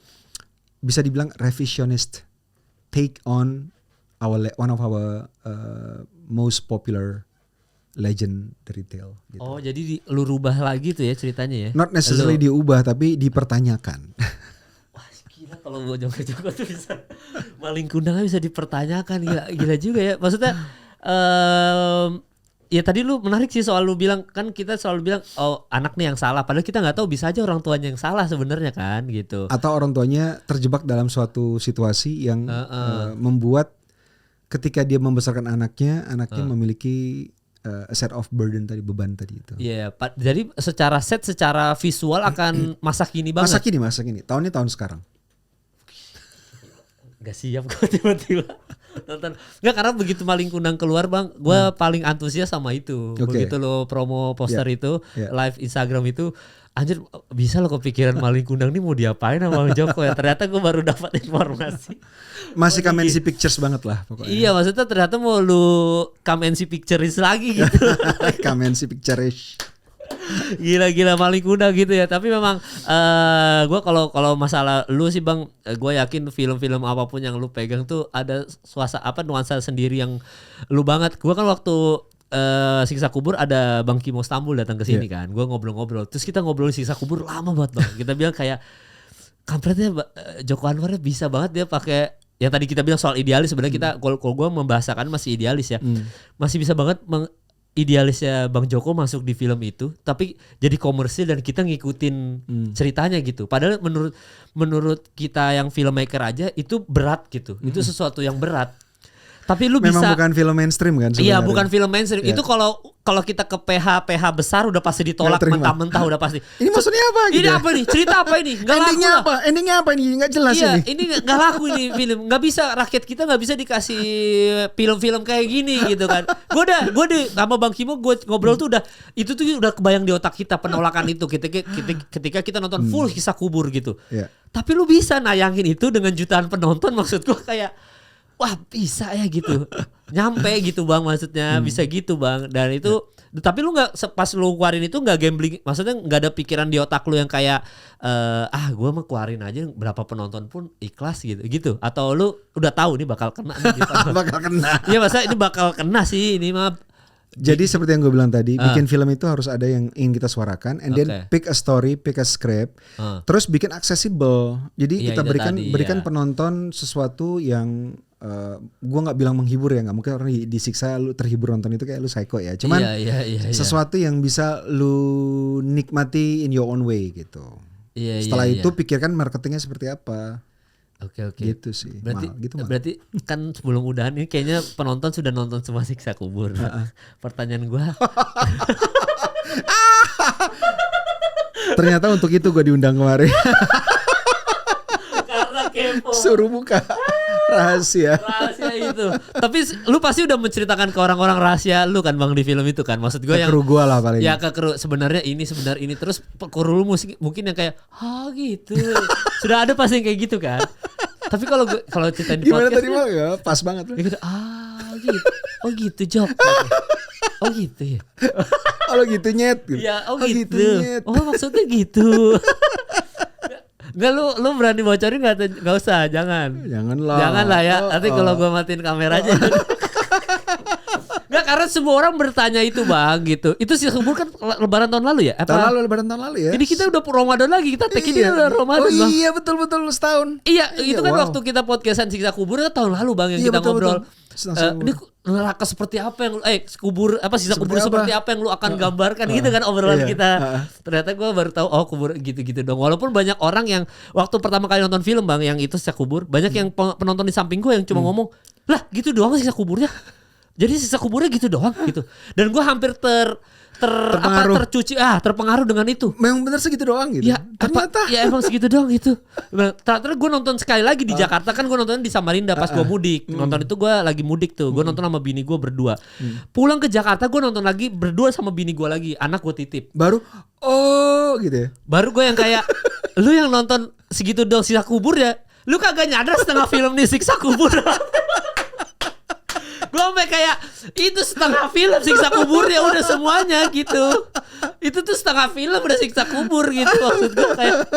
bisa dibilang revisionist take on one of our most popular legend dari tale. Gitu. Oh jadi lu rubah lagi tuh ya ceritanya ya? Not necessarily diubah tapi dipertanyakan. Wah gila kalau gue Joko tuh bisa Maling Kundang bisa dipertanyakan, gila juga ya. Maksudnya ya tadi lu menarik sih soal lu bilang kan kita selalu bilang anak nih yang salah, padahal kita nggak tahu bisa aja orang tuanya yang salah sebenarnya kan gitu. Atau orang tuanya terjebak dalam suatu situasi yang membuat ketika dia membesarkan anaknya memiliki a set of burden tadi, beban tadi itu. Iya, jadi secara visual akan masa kini banget. Masa kini. Tahunnya tahun sekarang. Gak siap gue tiba-tiba nonton. Nggak, karena begitu Maling Kundang keluar bang, gue paling antusias sama itu. Begitu lo promo poster itu, live Instagram itu, anjir bisa lo kepikiran Maling Kundang ini mau diapain sama Bang Joko ya. Ternyata gue baru dapat informasi. Masih Kamensi Pictures banget lah pokoknya. Iya maksudnya ternyata mau lu Kamensi Pictures lagi gitu. Kamensi Pictures. Gila Maling Kundang gitu ya. Tapi memang gue kalau masalah lu sih bang, gue yakin film-film apapun yang lu pegang tuh ada nuansa sendiri yang lu banget. Gue kan waktu Siksa Kubur ada Bang Kimo Stambul datang ke sini kan. Gue ngobrol-ngobrol. Terus kita ngobrolin Siksa Kubur lama banget bang. Kita bilang kayak kampretnya Joko Anwar bisa banget dia pakai yang tadi kita bilang soal idealis. Sebenarnya kita kalau gue membahasakan masih idealis ya. Masih bisa banget idealisnya Bang Joko masuk di film itu, tapi jadi komersil dan kita ngikutin ceritanya gitu. Padahal menurut kita yang filmmaker aja itu berat gitu. Itu sesuatu yang berat. Tapi lu memang bukan film mainstream kan sebenarnya. Iya, bukan film mainstream. Itu kalau kita ke PH besar udah pasti ditolak mentah-mentah udah pasti. Ini maksudnya apa gitu? Ini apa nih? Cerita apa ini? Enggak laku lah. Endingnya apa ini? Enggak jelas ini. Iya, ini enggak laku ini film. Enggak bisa, rakyat kita enggak bisa dikasih film-film kayak gini gitu kan. Gue sama Bang Kimo gue ngobrol tuh itu tuh udah kebayang di otak kita penolakan itu ketika kita nonton full Kisah Kubur gitu. Tapi lu bisa nayangin itu dengan jutaan penonton, maksud gue kayak wah bisa ya gitu, nyampe gitu bang, maksudnya bisa gitu bang. Dan itu tapi lu nggak pas lu keluarin itu nggak gambling, maksudnya nggak ada pikiran di otak lu yang kayak gue mau keluarin aja berapa penonton pun ikhlas gitu atau lu udah tahu ini bakal kena nih gitu. Bakal kena. Iya masa ini bakal kena sih ini mah Jadi seperti yang gue bilang tadi, bikin film itu harus ada yang ingin kita suarakan, and then pick a story, pick a script, terus bikin accessible. Jadi kita berikan penonton sesuatu yang gue nggak bilang menghibur ya, nggak mungkin orang disiksa lu terhibur nonton itu kayak lu psycho ya. Cuman sesuatu yang bisa lu nikmati in your own way gitu. Setelah itu pikirkan marketingnya seperti apa. Oke. Gitu sih. Berarti kan sebelum udahan ini kayaknya penonton sudah nonton semua Siksa Kubur. Pertanyaan gue. Ternyata untuk itu gue diundang kemarin. Karena kepo. Suruh buka rahasia itu. Tapi lu pasti udah menceritakan ke orang-orang rahasia lu kan Bang di film itu kan. Maksud gue yang kru gue lah paling. Ya ke kru sebenarnya ini terus kru lu mungkin yang kayak gitu. Sudah ada pasti yang kayak gitu kan. Tapi kalau cerita di gimana podcast tadi mah ya pas banget lu. Gitu, gitu. Oh gitu Job. Oh gitu ya. Oh gitu nyet gitu. Ya gitu nyet. Oh maksudnya gitu. Enggak lu berani bocorin enggak usah, jangan. Janganlah ya. Nanti kalau gua matiin kamera aja. Enggak, karena semua orang bertanya itu Bang gitu. Itu Siksa Kubur kan lebaran tahun lalu ya? Lebaran tahun lalu ya. Jadi kita udah Ramadan lagi, kita take ini udah Ramadan Bang. Iya betul setahun. Iya itu kan waktu kita podcastan Siksa Kubur kan tahun lalu Bang yang kita ngobrol. Ini neraka seperti apa yang Siksa Kubur seperti apa yang lu akan gambarkan gitu kan obrolan kita. Ternyata gue baru tahu kubur gitu-gitu dong. Walaupun banyak orang yang waktu pertama kali nonton film Bang yang itu Siksa Kubur, banyak yang penonton di samping gue yang cuma ngomong, "Lah, gitu doang Siksa Kuburnya." Jadi Siksa Kuburnya gitu doang gitu. Dan gue hampir terpengaruh dengan itu. Memang bener segitu doang gitu. Ya, ternyata ya emang segitu doang gitu. Terus gue nonton sekali lagi di Jakarta kan, gue nonton di Samarinda pas gue mudik. Nonton itu gue lagi mudik tuh. Gue nonton sama bini gue berdua. Pulang ke Jakarta gue nonton lagi berdua sama bini gue lagi. Anak gue titip. Baru gitu ya. Baru gue yang kayak lu yang nonton segitu doang Siksa Kubur ya. Lu kagak nyadar setengah film nih Siksa Kubur. Gue sampai kayak itu setengah film Siksa Kubur ya udah semuanya gitu. Itu tuh setengah film udah Siksa Kubur gitu. Maksud gue kayak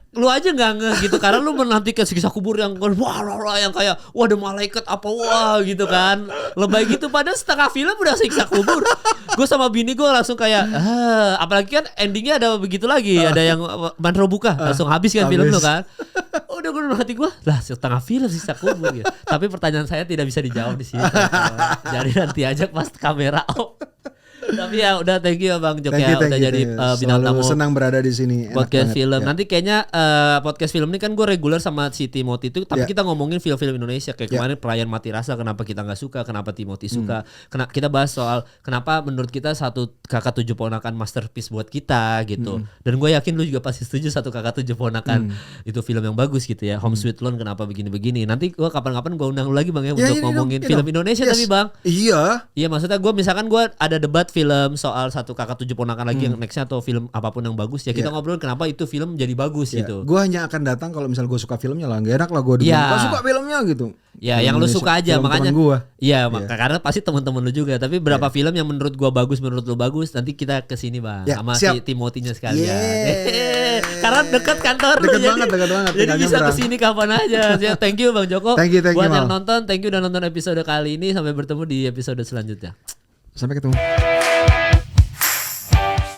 lu aja gak ngeh gitu. Karena lu menantikan Siksa Kubur yang wah yang kayak wah ada malaikat apa wah gitu kan. Lebay gitu, padahal setengah film udah Siksa Kubur. Gue sama bini gue langsung kayak apalagi kan endingnya ada begitu lagi. Ada yang bandro buka langsung habis kan film lu kan. Udah gue hati gue lah setengah film Siksa Kubur gitu. Tapi pertanyaan saya tidak bisa dijawab di sini. Jadi nanti aja pas kamera off. Tapi ya udah thank you Bang Jok ya udah jadi bintang tamu. Senang berada di sini. Podcast film. Nanti kayaknya podcast film ini kan gue reguler sama si Timothy itu, tapi kita ngomongin film-film Indonesia kayak kemarin Perayaan Mati Rasa, kenapa kita nggak suka, kenapa Timothy suka. Kita bahas soal kenapa menurut kita satu kakak tujuh ponakan masterpiece buat kita gitu. Dan gue yakin lu juga pasti setuju satu kakak tujuh ponakan itu film yang bagus gitu ya. Home Sweet Loan kenapa begini-begini. Nanti gue kapan-kapan gue undang lu lagi Bang ya untuk ngomongin film Indonesia tapi Bang. Iya. Iya maksudnya gue misalkan gue ada debat film soal satu kakak tujuh ponakan lagi yang nextnya atau film apapun yang bagus ya kita ngobrol kenapa itu film jadi bagus gitu. Gue hanya akan datang kalau misal gue suka filmnya lah, gak enak lah gue gak suka filmnya gitu. Ya yang lu suka aja makanya. Iya karena pasti teman-teman lu juga. Tapi berapa film yang menurut gue bagus, menurut lu bagus, nanti kita kesini Bang sama si Timothy-nya sekalian. Karena dekat kantor lu. Dekat banget. Jadi bisa kesini kapan aja. Thank you Bang Joko. Thank you, buat yang nonton, thank you udah nonton episode kali ini. Sampai bertemu di episode selanjutnya. Sampai ketemu.